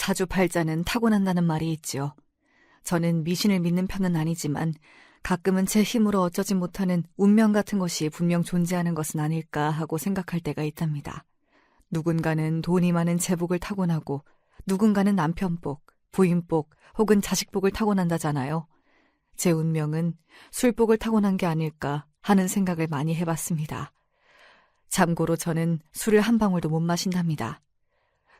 사주팔자는 타고난다는 말이 있지요. 저는 미신을 믿는 편은 아니지만 가끔은 제 힘으로 어쩌지 못하는 운명 같은 것이 분명 존재하는 것은 아닐까 하고 생각할 때가 있답니다. 누군가는 돈이 많은 제복을 타고나고 누군가는 남편복, 부인복 혹은 자식복을 타고난다잖아요. 제 운명은 술복을 타고난 게 아닐까 하는 생각을 많이 해봤습니다. 참고로 저는 술을 한 방울도 못 마신답니다.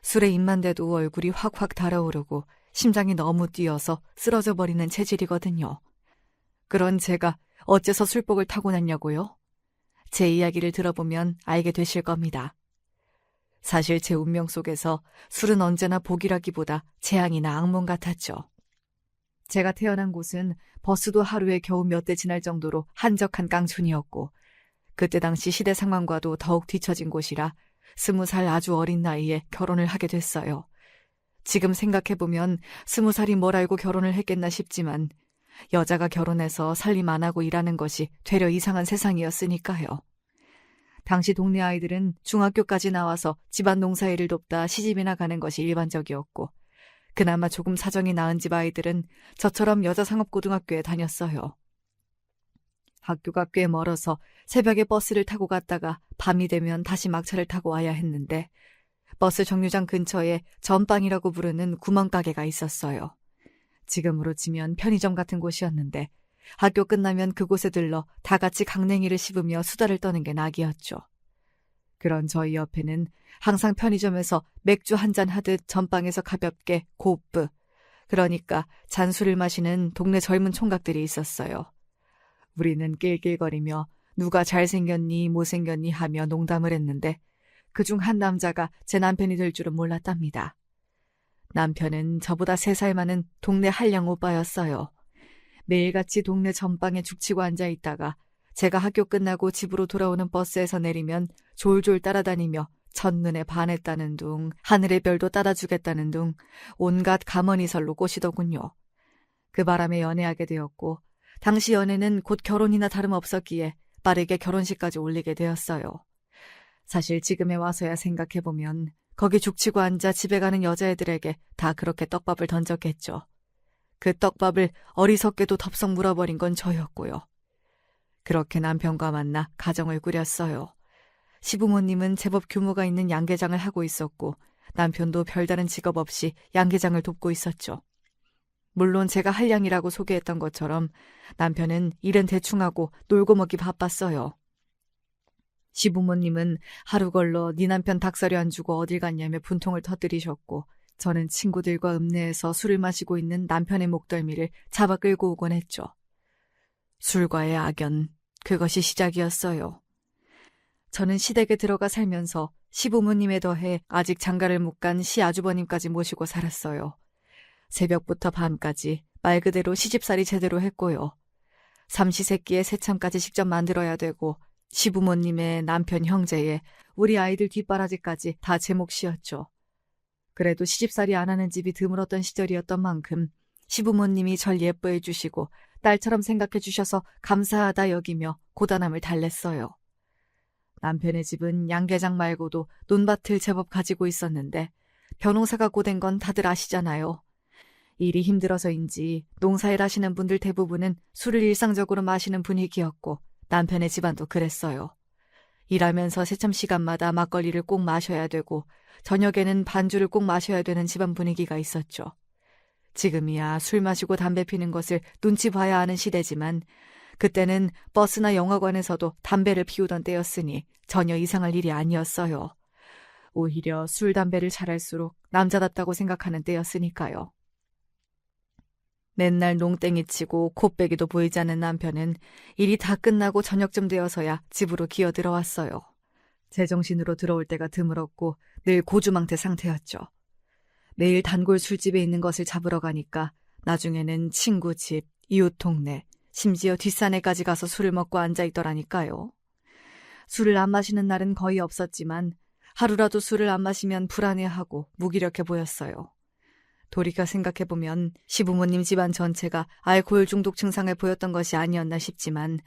술에 입만 대도 얼굴이 확확 달아오르고 심장이 너무 뛰어서 쓰러져 버리는 체질이거든요. 그런 제가 어째서 술복을 타고났냐고요? 제 이야기를 들어보면 알게 되실 겁니다. 사실 제 운명 속에서 술은 언제나 복이라기보다 재앙이나 악몽 같았죠. 제가 태어난 곳은 버스도 하루에 겨우 몇 대 지날 정도로 한적한 깡촌이었고 그때 당시 시대 상황과도 더욱 뒤처진 곳이라 20살 아주 어린 나이에 결혼을 하게 됐어요. 지금 생각해보면 20살이 뭘 알고 결혼을 했겠나 싶지만 여자가 결혼해서 살림 안 하고 일하는 것이 되려 이상한 세상이었으니까요. 당시 동네 아이들은 중학교까지 나와서 집안 농사일을 돕다 시집이나 가는 것이 일반적이었고 그나마 조금 사정이 나은 집 아이들은 저처럼 여자상업고등학교에 다녔어요. 학교가 꽤 멀어서 새벽에 버스를 타고 갔다가 밤이 되면 다시 막차를 타고 와야 했는데 버스 정류장 근처에 전빵이라고 부르는 구멍가게가 있었어요. 지금으로 치면 편의점 같은 곳이었는데 학교 끝나면 그곳에 들러 다 같이 강냉이를 씹으며 수다를 떠는 게 낙이었죠. 그런 저희 옆에는 항상 편의점에서 맥주 한잔 하듯 전빵에서 가볍게 고프, 그러니까 잔술을 마시는 동네 젊은 총각들이 있었어요. 우리는 낄낄거리며 누가 잘생겼니 못생겼니 하며 농담을 했는데 그중 한 남자가 제 남편이 될 줄은 몰랐답니다. 남편은 저보다 3살 많은 동네 한량 오빠였어요. 매일같이 동네 전방에 죽치고 앉아있다가 제가 학교 끝나고 집으로 돌아오는 버스에서 내리면 졸졸 따라다니며 첫눈에 반했다는 둥, 하늘의 별도 따라주겠다는 둥 온갖 가머니설로 꼬시더군요. 그 바람에 연애하게 되었고 당시 연애는 곧 결혼이나 다름없었기에 빠르게 결혼식까지 올리게 되었어요. 사실 지금에 와서야 생각해보면 거기 죽치고 앉아 집에 가는 여자애들에게 다 그렇게 떡밥을 던졌겠죠. 그 떡밥을 어리석게도 덥석 물어버린 건 저였고요. 그렇게 남편과 만나 가정을 꾸렸어요. 시부모님은 제법 규모가 있는 양계장을 하고 있었고 남편도 별다른 직업 없이 양계장을 돕고 있었죠. 물론 제가 한량이라고 소개했던 것처럼 남편은 일은 대충하고 놀고 먹기 바빴어요. 시부모님은 하루 걸러 네 남편 닭사료 안 주고 어딜 갔냐며 분통을 터뜨리셨고 저는 친구들과 읍내에서 술을 마시고 있는 남편의 목덜미를 잡아 끌고 오곤 했죠. 술과의 악연, 그것이 시작이었어요. 저는 시댁에 들어가 살면서 시부모님에 더해 아직 장가를 못 간 시아주버님까지 모시고 살았어요. 새벽부터 밤까지 말 그대로 시집살이 제대로 했고요. 삼시세끼에 새참까지 직접 만들어야 되고 시부모님의 남편 형제의 우리 아이들 뒷바라지까지 다 제 몫이었죠. 그래도 시집살이 안 하는 집이 드물었던 시절이었던 만큼 시부모님이 절 예뻐해 주시고 딸처럼 생각해 주셔서 감사하다 여기며 고단함을 달랬어요. 남편의 집은 양계장 말고도 논밭을 제법 가지고 있었는데 벼농사가 고된 건 다들 아시잖아요. 일이 힘들어서인지 농사일 하시는 분들 대부분은 술을 일상적으로 마시는 분위기였고 남편의 집안도 그랬어요. 일하면서 새참 시간마다 막걸리를 꼭 마셔야 되고 저녁에는 반주를 꼭 마셔야 되는 집안 분위기가 있었죠. 지금이야 술 마시고 담배 피는 것을 눈치 봐야 하는 시대지만 그때는 버스나 영화관에서도 담배를 피우던 때였으니 전혀 이상할 일이 아니었어요. 오히려 술, 담배를 잘할수록 남자답다고 생각하는 때였으니까요. 맨날 농땡이 치고 코빼기도 보이지 않는 남편은 일이 다 끝나고 저녁쯤 되어서야 집으로 기어 들어왔어요. 제정신으로 들어올 때가 드물었고 늘 고주망태 상태였죠. 매일 단골 술집에 있는 것을 잡으러 가니까 나중에는 친구 집, 이웃 동네, 심지어 뒷산에까지 가서 술을 먹고 앉아있더라니까요. 술을 안 마시는 날은 거의 없었지만 하루라도 술을 안 마시면 불안해하고 무기력해 보였어요. 돌이켜 생각해보면 시부모님 집안 전체가 알코올 중독 증상을 보였던 것이 아니었나 싶지만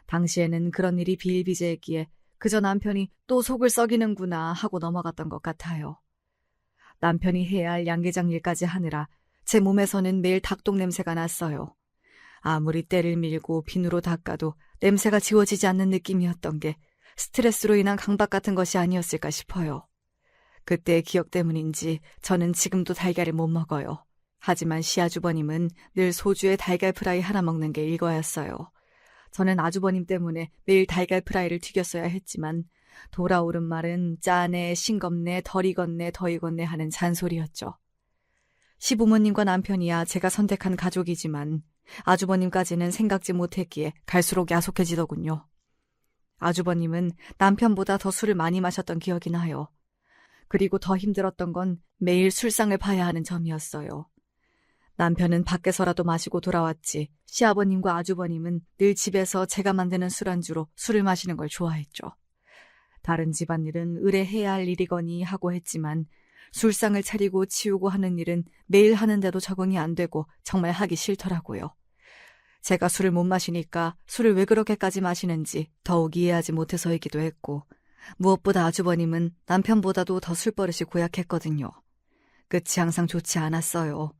당시에는 그런 일이 비일비재했기에 그저 남편이 또 속을 썩이는구나 하고 넘어갔던 것 같아요. 남편이 해야 할 양계장 일까지 하느라 제 몸에서는 매일 닭똥 냄새가 났어요. 아무리 때를 밀고 비누로 닦아도 냄새가 지워지지 않는 느낌이었던 게 스트레스로 인한 강박 같은 것이 아니었을까 싶어요. 그때의 기억 때문인지 저는 지금도 달걀을 못 먹어요. 하지만 시아주버님은 늘 소주에 달걀 프라이 하나 먹는 게 일과였어요. 저는 아주버님 때문에 매일 달걀 프라이를 튀겼어야 했지만 돌아오른 말은 짜네, 싱겁네, 덜 익었네, 더 익었네 하는 잔소리였죠. 시부모님과 남편이야 제가 선택한 가족이지만 아주버님까지는 생각지 못했기에 갈수록 야속해지더군요. 아주버님은 남편보다 더 술을 많이 마셨던 기억이 나요. 그리고 더 힘들었던 건 매일 술상을 봐야 하는 점이었어요. 남편은 밖에서라도 마시고 돌아왔지 시아버님과 아주버님은 늘 집에서 제가 만드는 술안주로 술을 마시는 걸 좋아했죠. 다른 집안일은 의뢰해야 할 일이거니 하고 했지만 술상을 차리고 치우고 하는 일은 매일 하는데도 적응이 안 되고 정말 하기 싫더라고요. 제가 술을 못 마시니까 술을 왜 그렇게까지 마시는지 더욱 이해하지 못해서이기도 했고 무엇보다 아주버님은 남편보다도 더 술버릇이 고약했거든요. 끝이 항상 좋지 않았어요.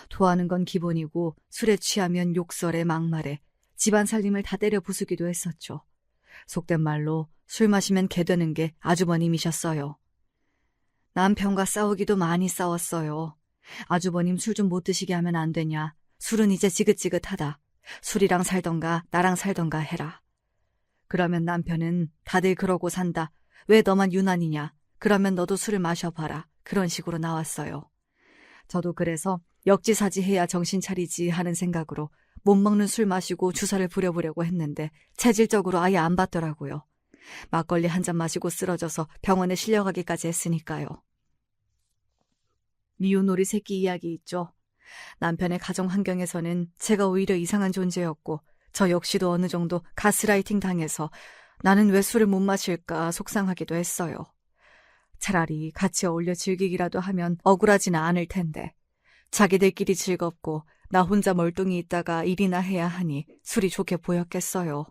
토하는 건 기본이고 술에 취하면 욕설에 막말에 집안 살림을 다 때려 부수기도 했었죠. 속된 말로 술 마시면 개 되는 게 아주버님이셨어요. 남편과 싸우기도 많이 싸웠어요. 아주버님 술 좀 못 드시게 하면 안 되냐. 술은 이제 지긋지긋하다. 술이랑 살던가 나랑 살던가 해라. 그러면 남편은 다들 그러고 산다. 왜 너만 유난이냐. 그러면 너도 술을 마셔봐라. 그런 식으로 나왔어요. 저도 그래서 역지사지해야 정신 차리지 하는 생각으로 못 먹는 술 마시고 주사를 부려보려고 했는데 체질적으로 아예 안 받더라고요. 막걸리 한 잔 마시고 쓰러져서 병원에 실려가기까지 했으니까요. 미운 오리 새끼 이야기 있죠. 남편의 가정 환경에서는 제가 오히려 이상한 존재였고 저 역시도 어느 정도 가스라이팅 당해서 나는 왜 술을 못 마실까 속상하기도 했어요. 차라리 같이 어울려 즐기기라도 하면 억울하지는 않을 텐데 자기들끼리 즐겁고 나 혼자 멀뚱히 있다가 일이나 해야 하니 술이 좋게 보였겠어요.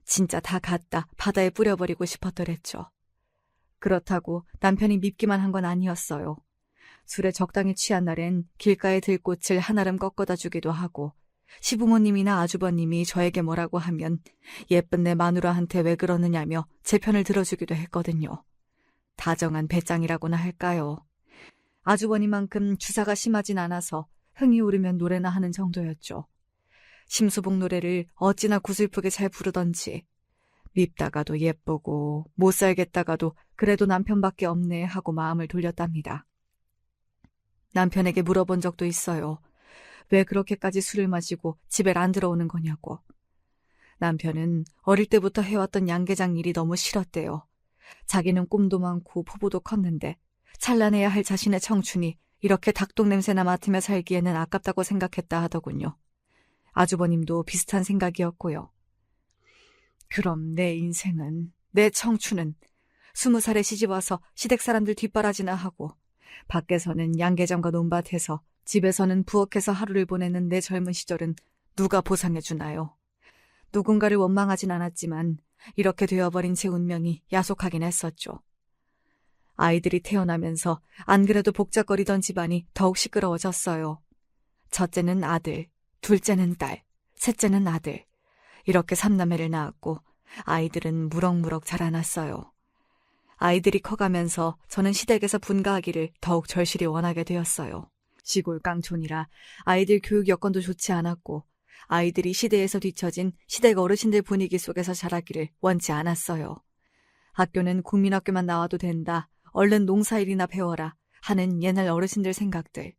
진짜 다 갖다 바다에 뿌려버리고 싶었더랬죠. 그렇다고 남편이 밉기만 한 건 아니었어요. 술에 적당히 취한 날엔 길가의 들꽃을 한아름 꺾어다 주기도 하고 시부모님이나 아주버님이 저에게 뭐라고 하면 예쁜 내 마누라한테 왜 그러느냐며 제 편을 들어주기도 했거든요. 다정한 배짱이라고나 할까요. 아주버님만큼 주사가 심하진 않아서 흥이 오르면 노래나 하는 정도였죠. 심수봉 노래를 어찌나 구슬프게 잘 부르던지 밉다가도 예쁘고 못 살겠다가도 그래도 남편밖에 없네 하고 마음을 돌렸답니다. 남편에게 물어본 적도 있어요. 왜 그렇게까지 술을 마시고 집에 안 들어오는 거냐고. 남편은 어릴 때부터 해왔던 양계장 일이 너무 싫었대요. 자기는 꿈도 많고 포부도 컸는데 찬란해야 할 자신의 청춘이 이렇게 닭똥 냄새나 맡으며 살기에는 아깝다고 생각했다 하더군요. 아주버님도 비슷한 생각이었고요. 그럼 내 인생은, 내 청춘은 20살에 시집와서 시댁 사람들 뒷바라지나 하고 밖에서는 양계장과 논밭에서 집에서는 부엌에서 하루를 보내는 내 젊은 시절은 누가 보상해 주나요? 누군가를 원망하진 않았지만 이렇게 되어버린 제 운명이 야속하긴 했었죠. 아이들이 태어나면서 안 그래도 복잡거리던 집안이 더욱 시끄러워졌어요. 첫째는 아들, 둘째는 딸, 셋째는 아들. 이렇게 3남매를 낳았고 아이들은 무럭무럭 자라났어요. 아이들이 커가면서 저는 시댁에서 분가하기를 더욱 절실히 원하게 되었어요. 시골 깡촌이라 아이들 교육 여건도 좋지 않았고 아이들이 시대에서 뒤처진 시댁 어르신들 분위기 속에서 자라기를 원치 않았어요. 학교는 국민학교만 나와도 된다. 얼른 농사일이나 배워라 하는 옛날 어르신들 생각들.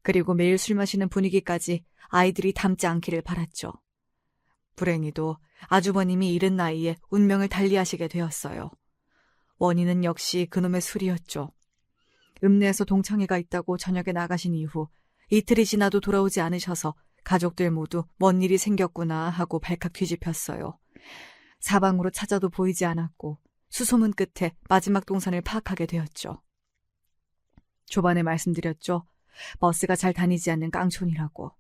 그리고 매일 술 마시는 분위기까지 아이들이 닮지 않기를 바랐죠. 불행히도 아주버님이 이른 나이에 운명을 달리하시게 되었어요. 원인은 역시 그놈의 술이었죠. 읍내에서 동창회가 있다고 저녁에 나가신 이후 이틀이 지나도 돌아오지 않으셔서 가족들 모두 뭔 일이 생겼구나 하고 발칵 뒤집혔어요. 사방으로 찾아도 보이지 않았고 수소문 끝에 마지막 동선을 파악하게 되었죠. 초반에 말씀드렸죠. 버스가 잘 다니지 않는 깡촌이라고.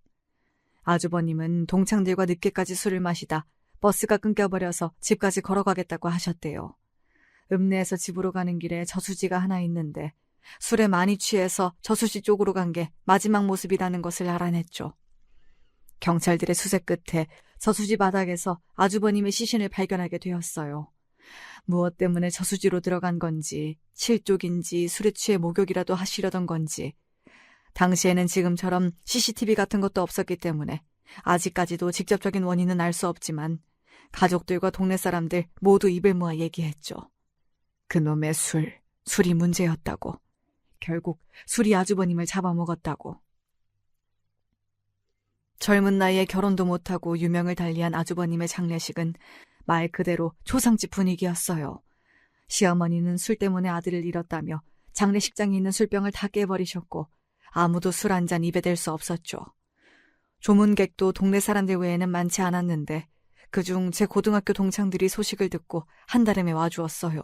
아주버님은 동창들과 늦게까지 술을 마시다 버스가 끊겨버려서 집까지 걸어가겠다고 하셨대요. 읍내에서 집으로 가는 길에 저수지가 하나 있는데 술에 많이 취해서 저수지 쪽으로 간 게 마지막 모습이라는 것을 알아냈죠. 경찰들의 수색 끝에 저수지 바닥에서 아주버님의 시신을 발견하게 되었어요. 무엇 때문에 저수지로 들어간 건지, 실족인지 술에 취해 목욕이라도 하시려던 건지. 당시에는 지금처럼 CCTV 같은 것도 없었기 때문에 아직까지도 직접적인 원인은 알 수 없지만 가족들과 동네 사람들 모두 입을 모아 얘기했죠. 그놈의 술이 문제였다고. 결국 술이 아주버님을 잡아먹었다고. 젊은 나이에 결혼도 못하고 유명을 달리한 아주버님의 장례식은 말 그대로 초상집 분위기였어요. 시어머니는 술 때문에 아들을 잃었다며 장례식장에 있는 술병을 다 깨버리셨고 아무도 술 한 잔 입에 댈 수 없었죠. 조문객도 동네 사람들 외에는 많지 않았는데 그중 제 고등학교 동창들이 소식을 듣고 한달음에 와주었어요.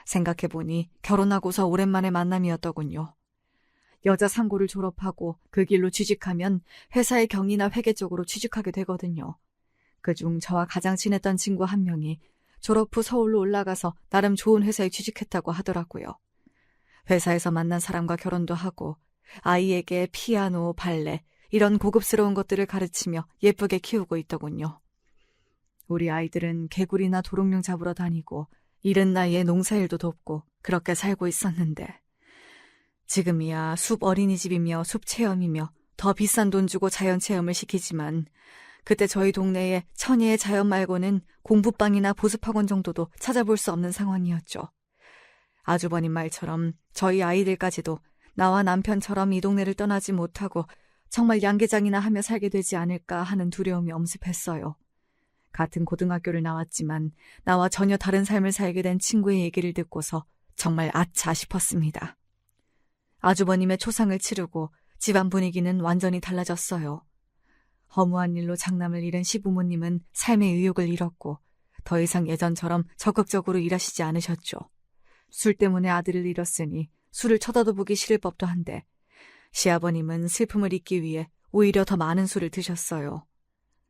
생각해보니 결혼하고서 오랜만에 만남이었더군요. 여자 상고를 졸업하고 그 길로 취직하면 회사의 경리나 회계 쪽으로 취직하게 되거든요. 그중 저와 가장 친했던 친구 한 명이 졸업 후 서울로 올라가서 나름 좋은 회사에 취직했다고 하더라고요. 회사에서 만난 사람과 결혼도 하고 아이에게 피아노, 발레 이런 고급스러운 것들을 가르치며 예쁘게 키우고 있더군요. 우리 아이들은 개구리나 도롱뇽 잡으러 다니고 이른 나이에 농사일도 돕고 그렇게 살고 있었는데 지금이야 숲 어린이집이며 숲 체험이며 더 비싼 돈 주고 자연 체험을 시키지만 그때 저희 동네에 천혜의 자연 말고는 공부방이나 보습학원 정도도 찾아볼 수 없는 상황이었죠. 아주버님 말처럼 저희 아이들까지도 나와 남편처럼 이 동네를 떠나지 못하고 정말 양계장이나 하며 살게 되지 않을까 하는 두려움이 엄습했어요. 같은 고등학교를 나왔지만 나와 전혀 다른 삶을 살게 된 친구의 얘기를 듣고서 정말 아차 싶었습니다. 아주버님의 초상을 치르고 집안 분위기는 완전히 달라졌어요. 허무한 일로 장남을 잃은 시부모님은 삶의 의욕을 잃었고 더 이상 예전처럼 적극적으로 일하시지 않으셨죠. 술 때문에 아들을 잃었으니 술을 쳐다도 보기 싫을 법도 한데 시아버님은 슬픔을 잊기 위해 오히려 더 많은 술을 드셨어요.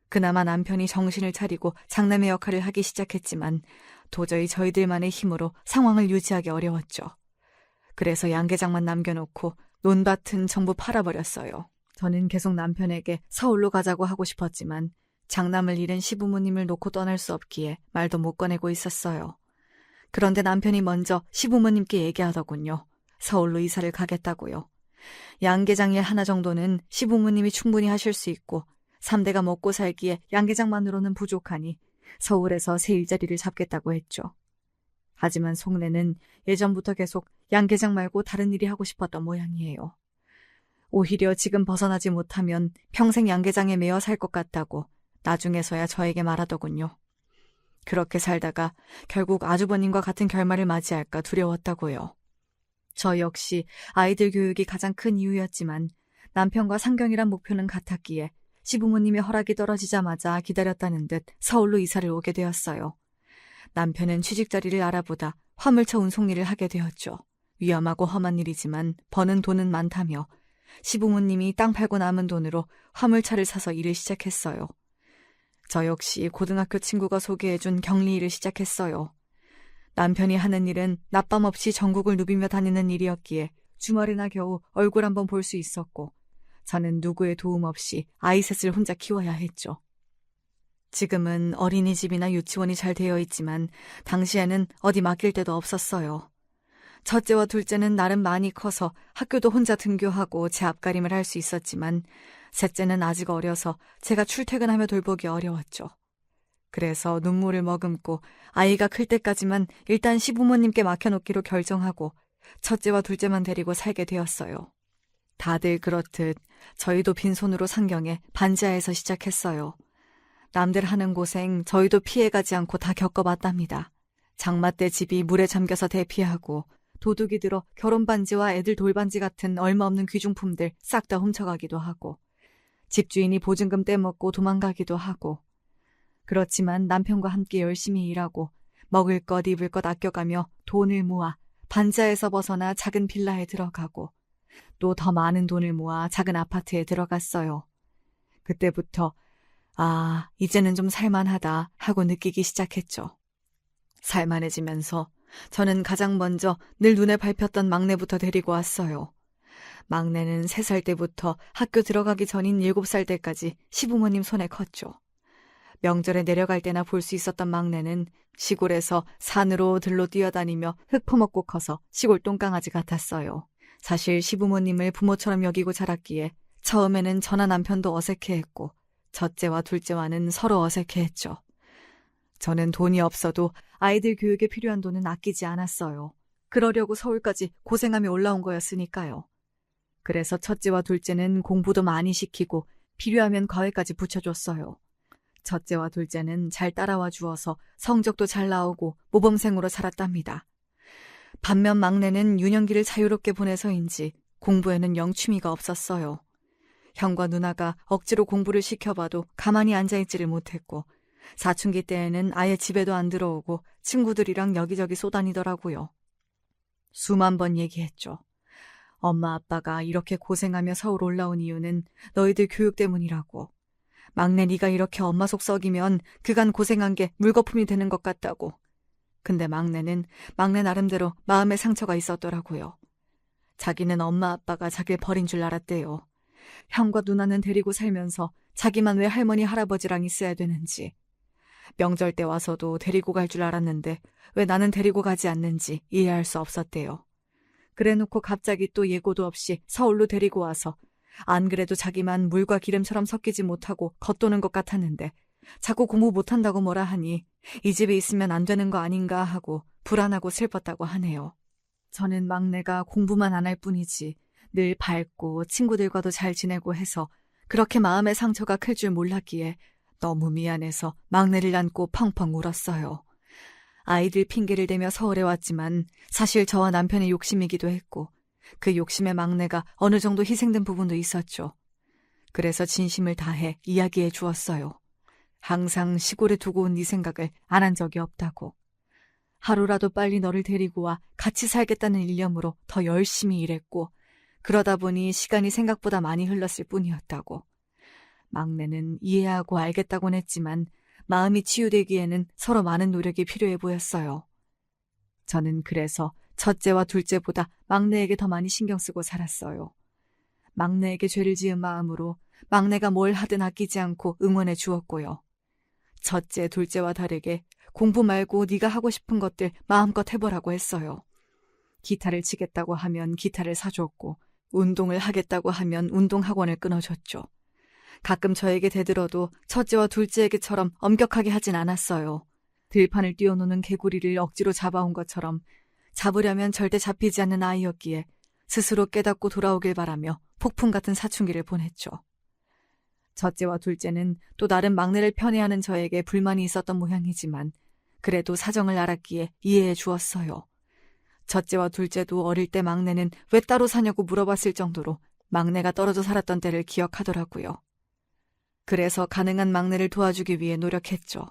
그나마 남편이 정신을 차리고 장남의 역할을 하기 시작했지만 도저히 저희들만의 힘으로 상황을 유지하기 어려웠죠. 그래서 양계장만 남겨놓고 논밭은 전부 팔아버렸어요. 저는 계속 남편에게 서울로 가자고 하고 싶었지만 장남을 잃은 시부모님을 놓고 떠날 수 없기에 말도 못 꺼내고 있었어요. 그런데 남편이 먼저 시부모님께 얘기하더군요. 서울로 이사를 가겠다고요. 양계장 일 하나 정도는 시부모님이 충분히 하실 수 있고 3대가 먹고 살기에 양계장만으로는 부족하니 서울에서 새 일자리를 잡겠다고 했죠. 하지만 속내는 예전부터 계속 양계장 말고 다른 일이 하고 싶었던 모양이에요. 오히려 지금 벗어나지 못하면 평생 양계장에 매여 살 것 같다고 나중에서야 저에게 말하더군요. 그렇게 살다가 결국 아주버님과 같은 결말을 맞이할까 두려웠다고요. 저 역시 아이들 교육이 가장 큰 이유였지만 남편과 상경이란 목표는 같았기에 시부모님의 허락이 떨어지자마자 기다렸다는 듯 서울로 이사를 오게 되었어요. 남편은 취직 자리를 알아보다 화물차 운송 일을 하게 되었죠. 위험하고 험한 일이지만 버는 돈은 많다며 시부모님이 땅 팔고 남은 돈으로 화물차를 사서 일을 시작했어요. 저 역시 고등학교 친구가 소개해준 격리 일을 시작했어요. 남편이 하는 일은 낮밤 없이 전국을 누비며 다니는 일이었기에 주말이나 겨우 얼굴 한번 볼 수 있었고 저는 누구의 도움 없이 아이 셋을 혼자 키워야 했죠. 지금은 어린이집이나 유치원이 잘 되어 있지만 당시에는 어디 맡길 데도 없었어요. 첫째와 둘째는 나름 많이 커서 학교도 혼자 등교하고 제 앞가림을 할 수 있었지만 셋째는 아직 어려서 제가 출퇴근하며 돌보기 어려웠죠. 그래서 눈물을 머금고 아이가 클 때까지만 일단 시부모님께 맡겨놓기로 결정하고 첫째와 둘째만 데리고 살게 되었어요. 다들 그렇듯 저희도 빈손으로 상경에 반지하에서 시작했어요. 남들 하는 고생 저희도 피해가지 않고 다 겪어봤답니다. 장마 때 집이 물에 잠겨서 대피하고 도둑이 들어 결혼반지와 애들 돌반지 같은 얼마없는 귀중품들 싹 다 훔쳐가기도 하고 집주인이 보증금 떼먹고 도망가기도 하고 그렇지만 남편과 함께 열심히 일하고 먹을 것 입을 것 아껴가며 돈을 모아 반지하에서 벗어나 작은 빌라에 들어가고 또 더 많은 돈을 모아 작은 아파트에 들어갔어요. 그때부터 이제는 좀 살만하다 하고 느끼기 시작했죠. 살만해지면서 저는 가장 먼저 늘 눈에 밟혔던 막내부터 데리고 왔어요. 막내는 3살 때부터 학교 들어가기 전인 7살 때까지 시부모님 손에 컸죠. 명절에 내려갈 때나 볼 수 있었던 막내는 시골에서 산으로 들로 뛰어다니며 흙 퍼먹고 커서 시골 똥강아지 같았어요. 사실 시부모님을 부모처럼 여기고 자랐기에 처음에는 저나 남편도 어색해했고 첫째와 둘째와는 서로 어색해했죠. 저는 돈이 없어도 아이들 교육에 필요한 돈은 아끼지 않았어요. 그러려고 서울까지 고생하며 올라온 거였으니까요. 그래서 첫째와 둘째는 공부도 많이 시키고 필요하면 과외까지 붙여줬어요. 첫째와 둘째는 잘 따라와 주어서 성적도 잘 나오고 모범생으로 자랐답니다. 반면 막내는 유년기를 자유롭게 보내서인지 공부에는 영 취미가 없었어요. 형과 누나가 억지로 공부를 시켜봐도 가만히 앉아있지를 못했고 사춘기 때에는 아예 집에도 안 들어오고 친구들이랑 여기저기 쏘다니더라고요. 수만 번 얘기했죠. 엄마 아빠가 이렇게 고생하며 서울 올라온 이유는 너희들 교육 때문이라고. 막내 네가 이렇게 엄마 속 썩이면 그간 고생한 게 물거품이 되는 것 같다고. 근데 막내는 막내 나름대로 마음의 상처가 있었더라고요. 자기는 엄마 아빠가 자기를 버린 줄 알았대요. 형과 누나는 데리고 살면서 자기만 왜 할머니 할아버지랑 있어야 되는지. 명절 때 와서도 데리고 갈 줄 알았는데 왜 나는 데리고 가지 않는지 이해할 수 없었대요. 그래놓고 갑자기 또 예고도 없이 서울로 데리고 와서 안 그래도 자기만 물과 기름처럼 섞이지 못하고 겉도는 것 같았는데 자꾸 공부 못한다고 뭐라 하니 이 집에 있으면 안 되는 거 아닌가 하고 불안하고 슬펐다고 하네요. 저는 막내가 공부만 안 할 뿐이지 늘 밝고 친구들과도 잘 지내고 해서 그렇게 마음의 상처가 클 줄 몰랐기에 너무 미안해서 막내를 안고 펑펑 울었어요. 아이들 핑계를 대며 서울에 왔지만 사실 저와 남편의 욕심이기도 했고 그 욕심에 막내가 어느 정도 희생된 부분도 있었죠. 그래서 진심을 다해 이야기해 주었어요. 항상 시골에 두고 온 네 생각을 안 한 적이 없다고. 하루라도 빨리 너를 데리고 와 같이 살겠다는 일념으로 더 열심히 일했고 그러다 보니 시간이 생각보다 많이 흘렀을 뿐이었다고. 막내는 이해하고 알겠다곤 했지만 마음이 치유되기에는 서로 많은 노력이 필요해 보였어요. 저는 그래서 첫째와 둘째보다 막내에게 더 많이 신경 쓰고 살았어요. 막내에게 죄를 지은 마음으로 막내가 뭘 하든 아끼지 않고 응원해 주었고요. 첫째, 둘째와 다르게 공부 말고 네가 하고 싶은 것들 마음껏 해보라고 했어요. 기타를 치겠다고 하면 기타를 사줬고 운동을 하겠다고 하면 운동학원을 끊어줬죠. 가끔 저에게 대들어도 첫째와 둘째에게처럼 엄격하게 하진 않았어요. 들판을 뛰어노는 개구리를 억지로 잡아온 것처럼 잡으려면 절대 잡히지 않는 아이였기에 스스로 깨닫고 돌아오길 바라며 폭풍 같은 사춘기를 보냈죠. 첫째와 둘째는 또 다른 막내를 편애하는 저에게 불만이 있었던 모양이지만 그래도 사정을 알았기에 이해해 주었어요. 첫째와 둘째도 어릴 때 막내는 왜 따로 사냐고 물어봤을 정도로 막내가 떨어져 살았던 때를 기억하더라고요. 그래서 가능한 막내를 도와주기 위해 노력했죠.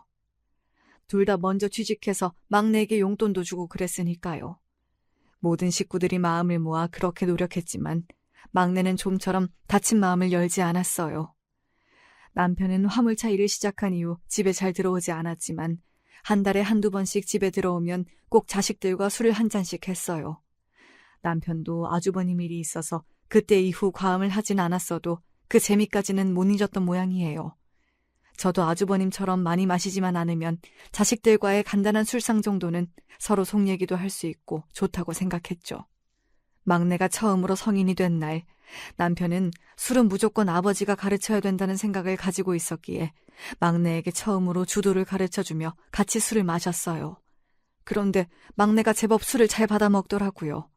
둘 다 먼저 취직해서 막내에게 용돈도 주고 그랬으니까요. 모든 식구들이 마음을 모아 그렇게 노력했지만 막내는 좀처럼 다친 마음을 열지 않았어요. 남편은 화물차 일을 시작한 이후 집에 잘 들어오지 않았지만 한 달에 한두 번씩 집에 들어오면 꼭 자식들과 술을 한 잔씩 했어요. 남편도 아주버님 일이 있어서 그때 이후 과음을 하진 않았어도 그 재미까지는 못 잊었던 모양이에요. 저도 아주버님처럼 많이 마시지만 않으면 자식들과의 간단한 술상 정도는 서로 속 얘기도 할 수 있고 좋다고 생각했죠. 막내가 처음으로 성인이 된 날, 남편은 술은 무조건 아버지가 가르쳐야 된다는 생각을 가지고 있었기에 막내에게 처음으로 주도를 가르쳐주며 같이 술을 마셨어요. 그런데 막내가 제법 술을 잘 받아 먹더라고요.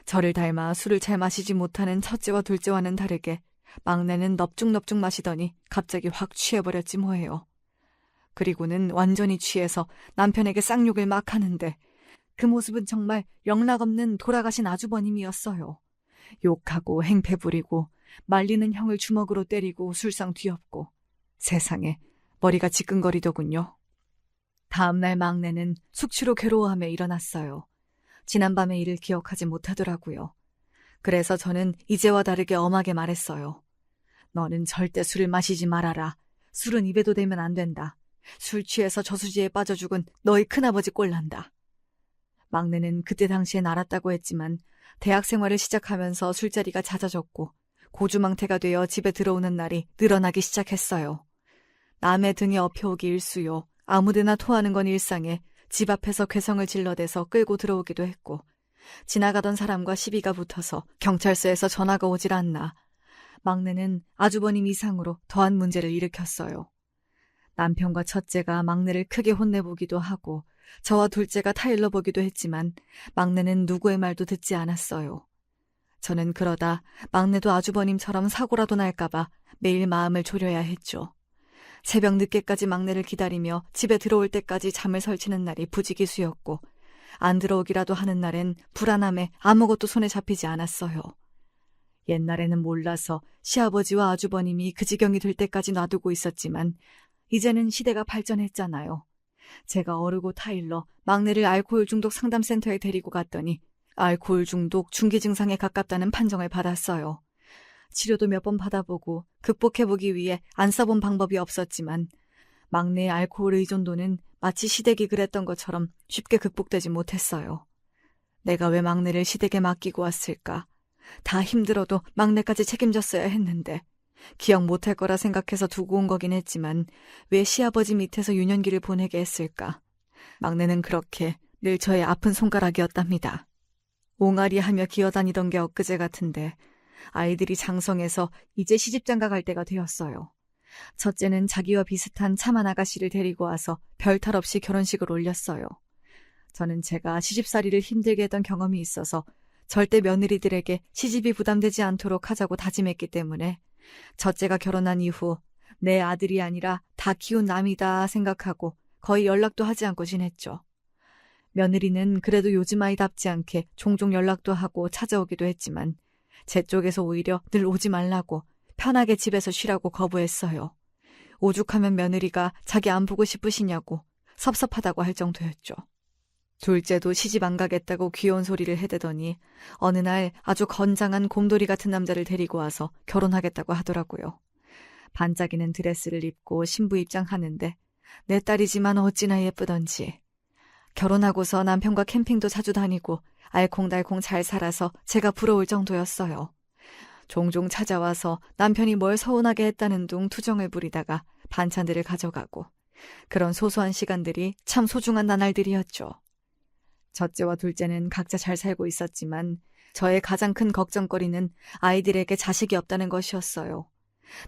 저를 닮아 술을 잘 마시지 못하는 첫째와 둘째와는 다르게 막내는 넙죽넙죽 마시더니 갑자기 확 취해버렸지 뭐예요. 그리고는 완전히 취해서 남편에게 쌍욕을 막 하는데 그 모습은 정말 영락없는 돌아가신 아주버님이었어요. 욕하고 행패 부리고 말리는 형을 주먹으로 때리고 술상 뒤엎고 세상에 머리가 지끈거리더군요. 다음날 막내는 숙취로 괴로워하며 일어났어요. 지난밤의 일을 기억하지 못하더라고요. 그래서 저는 이제와 다르게 엄하게 말했어요. 너는 절대 술을 마시지 말아라. 술은 입에도 대면 안 된다. 술 취해서 저수지에 빠져 죽은 너희 큰아버지 꼴난다. 막내는 그때 당시엔 알았다고 했지만 대학 생활을 시작하면서 술자리가 잦아졌고 고주망태가 되어 집에 들어오는 날이 늘어나기 시작했어요. 남의 등에 엎혀오기 일쑤요. 아무데나 토하는 건 일상에 집 앞에서 괴성을 질러대서 끌고 들어오기도 했고 지나가던 사람과 시비가 붙어서 경찰서에서 전화가 오질 않나 막내는 아주버님 이상으로 더한 문제를 일으켰어요. 남편과 첫째가 막내를 크게 혼내보기도 하고 저와 둘째가 타일러 보기도 했지만 막내는 누구의 말도 듣지 않았어요. 저는 그러다 막내도 아주버님처럼 사고라도 날까봐 매일 마음을 졸여야 했죠. 새벽 늦게까지 막내를 기다리며 집에 들어올 때까지 잠을 설치는 날이 부지기수였고 안 들어오기라도 하는 날엔 불안함에 아무것도 손에 잡히지 않았어요. 옛날에는 몰라서 시아버지와 아주버님이 그 지경이 될 때까지 놔두고 있었지만 이제는 시대가 발전했잖아요. 제가 어르고 타일러 막내를 알코올 중독 상담센터에 데리고 갔더니 알코올 중독 중기 증상에 가깝다는 판정을 받았어요. 치료도 몇 번 받아보고 극복해보기 위해 안 써본 방법이 없었지만 막내의 알코올 의존도는 마치 시댁이 그랬던 것처럼 쉽게 극복되지 못했어요. 내가 왜 막내를 시댁에 맡기고 왔을까? 다 힘들어도 막내까지 책임졌어야 했는데 기억 못할 거라 생각해서 두고 온 거긴 했지만 왜 시아버지 밑에서 유년기를 보내게 했을까? 막내는 그렇게 늘 저의 아픈 손가락이었답니다. 옹알이하며 기어다니던 게 엊그제 같은데 아이들이 장성해서 이제 시집장가 갈 때가 되었어요. 첫째는 자기와 비슷한 참한 아가씨를 데리고 와서 별탈 없이 결혼식을 올렸어요. 저는 제가 시집살이를 힘들게 했던 경험이 있어서 절대 며느리들에게 시집이 부담되지 않도록 하자고 다짐했기 때문에 첫째가 결혼한 이후 내 아들이 아니라 다 키운 남이다 생각하고 거의 연락도 하지 않고 지냈죠. 며느리는 그래도 요즘 아이답지 않게 종종 연락도 하고 찾아오기도 했지만 제 쪽에서 오히려 늘 오지 말라고 편하게 집에서 쉬라고 거부했어요. 오죽하면 며느리가 자기 안 보고 싶으시냐고 섭섭하다고 할 정도였죠. 둘째도 시집 안 가겠다고 귀여운 소리를 해대더니 어느 날 아주 건장한 곰돌이 같은 남자를 데리고 와서 결혼하겠다고 하더라고요. 반짝이는 드레스를 입고 신부 입장하는데 내 딸이지만 어찌나 예쁘던지. 결혼하고서 남편과 캠핑도 자주 다니고 알콩달콩 잘 살아서 제가 부러울 정도였어요. 종종 찾아와서 남편이 뭘 서운하게 했다는 둥 투정을 부리다가 반찬들을 가져가고 그런 소소한 시간들이 참 소중한 나날들이었죠. 첫째와 둘째는 각자 잘 살고 있었지만 저의 가장 큰 걱정거리는 아이들에게 자식이 없다는 것이었어요.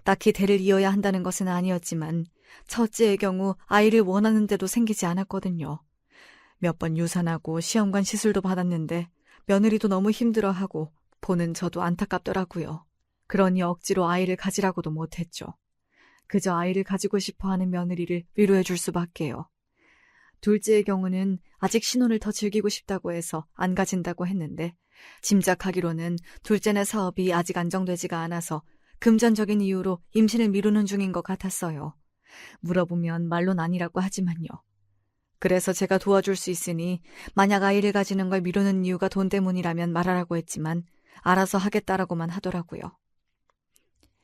딱히 대를 이어야 한다는 것은 아니었지만 첫째의 경우 아이를 원하는데도 생기지 않았거든요. 몇 번 유산하고 시험관 시술도 받았는데 며느리도 너무 힘들어하고 보는 저도 안타깝더라고요. 그러니 억지로 아이를 가지라고도 못했죠. 그저 아이를 가지고 싶어하는 며느리를 위로해 줄 수밖에요. 둘째의 경우는 아직 신혼을 더 즐기고 싶다고 해서 안 가진다고 했는데 짐작하기로는 둘째네 사업이 아직 안정되지가 않아서 금전적인 이유로 임신을 미루는 중인 것 같았어요. 물어보면 말론 아니라고 하지만요. 그래서 제가 도와줄 수 있으니 만약 아이를 가지는 걸 미루는 이유가 돈 때문이라면 말하라고 했지만 알아서 하겠다라고만 하더라고요.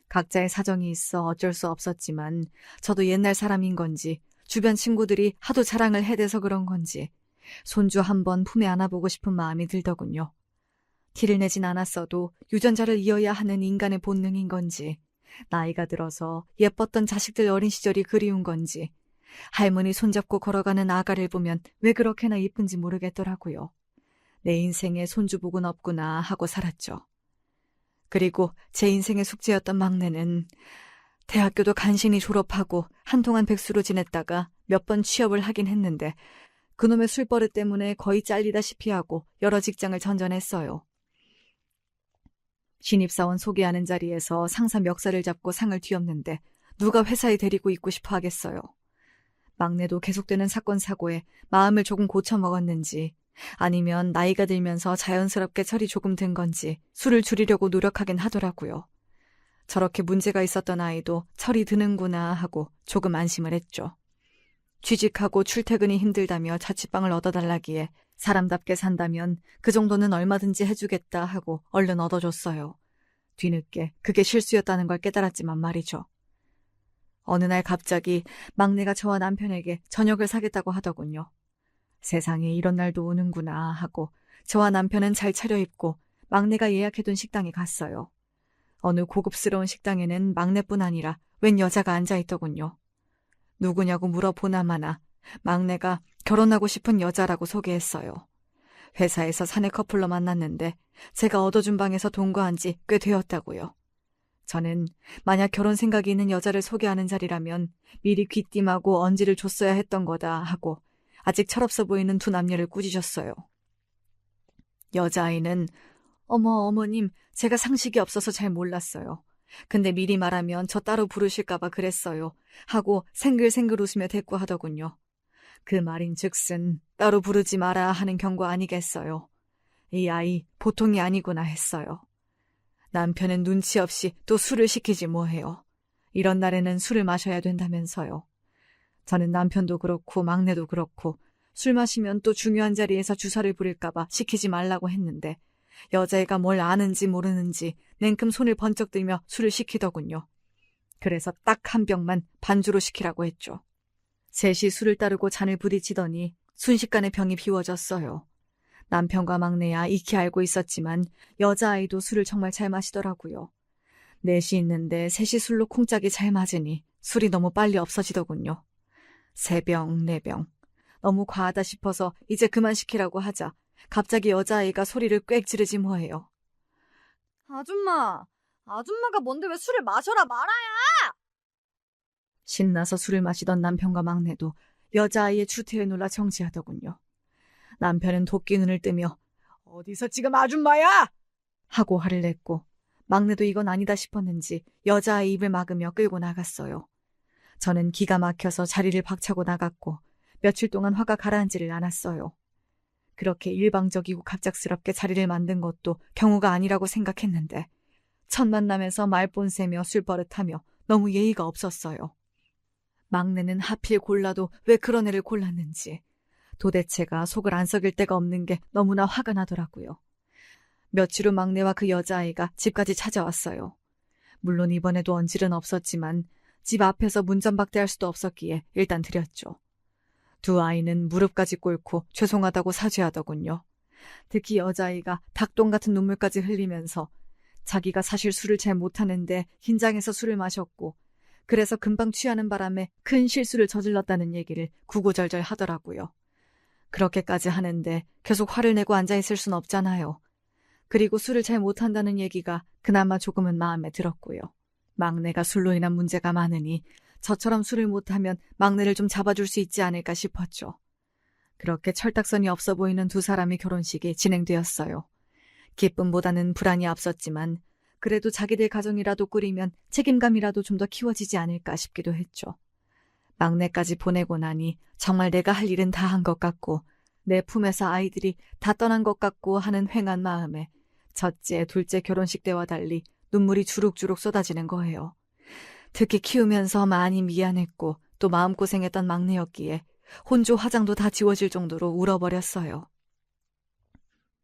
각자의 사정이 있어 어쩔 수 없었지만 저도 옛날 사람인 건지 주변 친구들이 하도 자랑을 해대서 그런 건지 손주 한번 품에 안아보고 싶은 마음이 들더군요. 티를 내진 않았어도 유전자를 이어야 하는 인간의 본능인 건지 나이가 들어서 예뻤던 자식들 어린 시절이 그리운 건지 할머니 손잡고 걸어가는 아가를 보면 왜 그렇게나 예쁜지 모르겠더라고요. 내 인생에 손주복은 없구나 하고 살았죠. 그리고 제 인생의 숙제였던 막내는 대학교도 간신히 졸업하고 한동안 백수로 지냈다가 몇 번 취업을 하긴 했는데 그놈의 술버릇 때문에 거의 잘리다시피 하고 여러 직장을 전전했어요. 신입사원 소개하는 자리에서 상사 멱살을 잡고 상을 뒤엎는데 누가 회사에 데리고 있고 싶어 하겠어요. 막내도 계속되는 사건 사고에 마음을 조금 고쳐먹었는지 아니면 나이가 들면서 자연스럽게 철이 조금 든 건지 술을 줄이려고 노력하긴 하더라고요. 저렇게 문제가 있었던 아이도 철이 드는구나 하고 조금 안심을 했죠. 취직하고 출퇴근이 힘들다며 자취방을 얻어달라기에 사람답게 산다면 그 정도는 얼마든지 해주겠다 하고 얼른 얻어줬어요. 뒤늦게 그게 실수였다는 걸 깨달았지만 말이죠. 어느 날 갑자기 막내가 저와 남편에게 저녁을 사겠다고 하더군요. 세상에 이런 날도 오는구나 하고 저와 남편은 잘 차려입고 막내가 예약해둔 식당에 갔어요. 어느 고급스러운 식당에는 막내뿐 아니라 웬 여자가 앉아있더군요. 누구냐고 물어보나마나 막내가 결혼하고 싶은 여자라고 소개했어요. 회사에서 사내 커플로 만났는데 제가 얻어준 방에서 동거한 지 꽤 되었다고요. 저는 만약 결혼 생각이 있는 여자를 소개하는 자리라면 미리 귀띔하고 언지를 줬어야 했던 거다 하고 아직 철없어 보이는 두 남녀를 꾸짖었어요. 여자아이는 어머님, 제가 상식이 없어서 잘 몰랐어요. 근데 미리 말하면 저 따로 부르실까봐 그랬어요 하고 생글생글 웃으며 대꾸하더군요. 그 말인즉슨 따로 부르지 마라 하는 경고 아니겠어요. 이 아이 보통이 아니구나 했어요. 남편은 눈치 없이 또 술을 시키지 뭐해요. 이런 날에는 술을 마셔야 된다면서요. 저는 남편도 그렇고 막내도 그렇고 술 마시면 또 중요한 자리에서 주사를 부릴까봐 시키지 말라고 했는데 여자애가 뭘 아는지 모르는지 냉큼 손을 번쩍 들며 술을 시키더군요. 그래서 딱 한 병만 반주로 시키라고 했죠. 셋이 술을 따르고 잔을 부딪히더니 순식간에 병이 비워졌어요. 남편과 막내야 익히 알고 있었지만 여자아이도 술을 정말 잘 마시더라고요. 넷이 있는데 셋이 술로 콩짝이 잘 맞으니 술이 너무 빨리 없어지더군요. 3병, 4병. 너무 과하다 싶어서 이제 그만 시키라고 하자 갑자기 여자아이가 소리를 꽥 지르지 뭐해요. 아줌마가 뭔데 왜 술을 마셔라 말아야! 신나서 술을 마시던 남편과 막내도 여자아이의 추태에 놀라 정지하더군요. 남편은 도끼 눈을 뜨며 어디서 지금 아줌마야! 하고 화를 냈고 막내도 이건 아니다 싶었는지 여자아이 입을 막으며 끌고 나갔어요. 저는 기가 막혀서 자리를 박차고 나갔고 며칠 동안 화가 가라앉지를 않았어요. 그렇게 일방적이고 갑작스럽게 자리를 만든 것도 경우가 아니라고 생각했는데 첫 만남에서 말본세며 술버릇하며 너무 예의가 없었어요. 막내는 하필 골라도 왜 그런 애를 골랐는지 도대체가 속을 안 썩일 데가 없는 게 너무나 화가 나더라고요. 며칠 후 막내와 그 여자아이가 집까지 찾아왔어요. 물론 이번에도 언질은 없었지만 집 앞에서 문전박대할 수도 없었기에 일단 드렸죠. 두 아이는 무릎까지 꿇고 죄송하다고 사죄하더군요. 특히 여자아이가 닭똥 같은 눈물까지 흘리면서 자기가 사실 술을 잘 못하는데 긴장해서 술을 마셨고 그래서 금방 취하는 바람에 큰 실수를 저질렀다는 얘기를 구구절절 하더라고요. 그렇게까지 하는데 계속 화를 내고 앉아있을 순 없잖아요. 그리고 술을 잘 못한다는 얘기가 그나마 조금은 마음에 들었고요. 막내가 술로 인한 문제가 많으니 저처럼 술을 못하면 막내를 좀 잡아줄 수 있지 않을까 싶었죠. 그렇게 철딱선이 없어 보이는 두 사람의 결혼식이 진행되었어요. 기쁨보다는 불안이 앞섰지만 그래도 자기들 가정이라도 꾸리면 책임감이라도 좀 더 키워지지 않을까 싶기도 했죠. 막내까지 보내고 나니 정말 내가 할 일은 다 한 것 같고 내 품에서 아이들이 다 떠난 것 같고 하는 횡한 마음에 첫째, 둘째 결혼식 때와 달리 눈물이 주룩주룩 쏟아지는 거예요. 특히 키우면서 많이 미안했고 또 마음고생했던 막내였기에 혼주 화장도 다 지워질 정도로 울어버렸어요.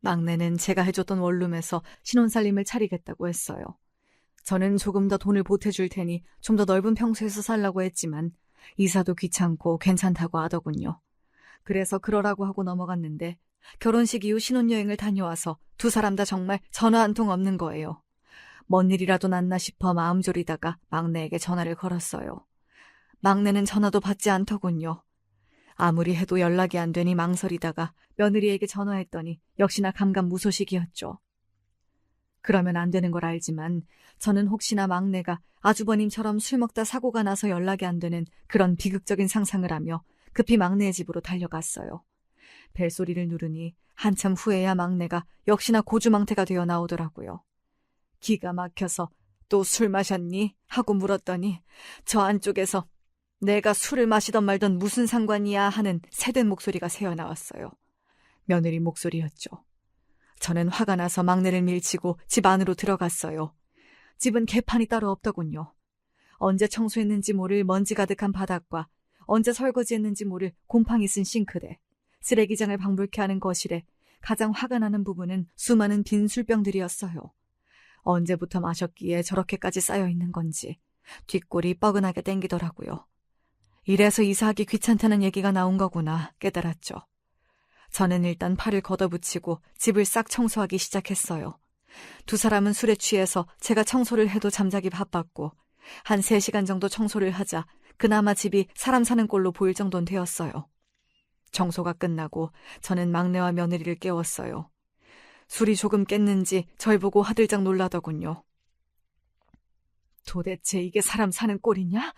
막내는 제가 해줬던 원룸에서 신혼살림을 차리겠다고 했어요. 저는 조금 더 돈을 보태줄 테니 좀 더 넓은 평수에서 살라고 했지만 이사도 귀찮고 괜찮다고 하더군요. 그래서 그러라고 하고 넘어갔는데 결혼식 이후 신혼여행을 다녀와서 두 사람 다 정말 전화 한 통 없는 거예요. 뭔 일이라도 났나 싶어 마음 졸이다가 막내에게 전화를 걸었어요. 막내는 전화도 받지 않더군요. 아무리 해도 연락이 안 되니 망설이다가 며느리에게 전화했더니 역시나 감감무소식이었죠. 그러면 안 되는 걸 알지만 저는 혹시나 막내가 아주버님처럼 술 먹다 사고가 나서 연락이 안 되는 그런 비극적인 상상을 하며 급히 막내의 집으로 달려갔어요. 벨소리를 누르니 한참 후에야 막내가 역시나 고주망태가 되어 나오더라고요. 기가 막혀서 또 술 마셨니? 하고 물었더니 저 안쪽에서 내가 술을 마시던 말던 무슨 상관이야 하는 새된 목소리가 새어나왔어요. 며느리 목소리였죠. 저는 화가 나서 막내를 밀치고 집 안으로 들어갔어요. 집은 개판이 따로 없더군요. 언제 청소했는지 모를 먼지 가득한 바닥과 언제 설거지했는지 모를 곰팡이 쓴 싱크대, 쓰레기장을 방불케 하는 거실에 가장 화가 나는 부분은 수많은 빈 술병들이었어요. 언제부터 마셨기에 저렇게까지 쌓여있는 건지 뒷골이 뻐근하게 땡기더라고요. 이래서 이사하기 귀찮다는 얘기가 나온 거구나 깨달았죠. 저는 일단 팔을 걷어붙이고 집을 싹 청소하기 시작했어요. 두 사람은 술에 취해서 제가 청소를 해도 잠자기 바빴고 한 3시간 정도 청소를 하자 그나마 집이 사람 사는 꼴로 보일 정도는 되었어요. 청소가 끝나고 저는 막내와 며느리를 깨웠어요. 술이 조금 깼는지 절 보고 화들짝 놀라더군요. 도대체 이게 사람 사는 꼴이냐?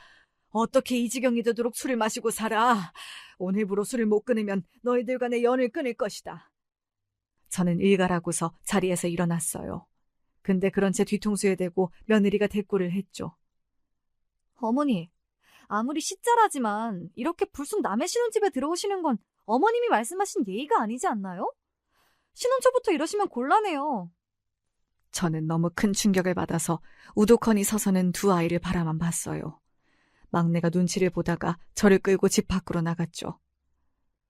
어떻게 이 지경이 되도록 술을 마시고 살아? 오늘부로 술을 못 끊으면 너희들과 내 연을 끊을 것이다. 저는 일가라고서 자리에서 일어났어요. 근데 그런 채 뒤통수에 대고 며느리가 대꾸를 했죠. 어머니, 아무리 시자라지만 이렇게 불쑥 남의 신혼집에 들어오시는 건 어머님이 말씀하신 예의가 아니지 않나요? 신혼 초부터 이러시면 곤란해요. 저는 너무 큰 충격을 받아서 우두커니 서서는 두 아이를 바라만 봤어요. 막내가 눈치를 보다가 저를 끌고 집 밖으로 나갔죠.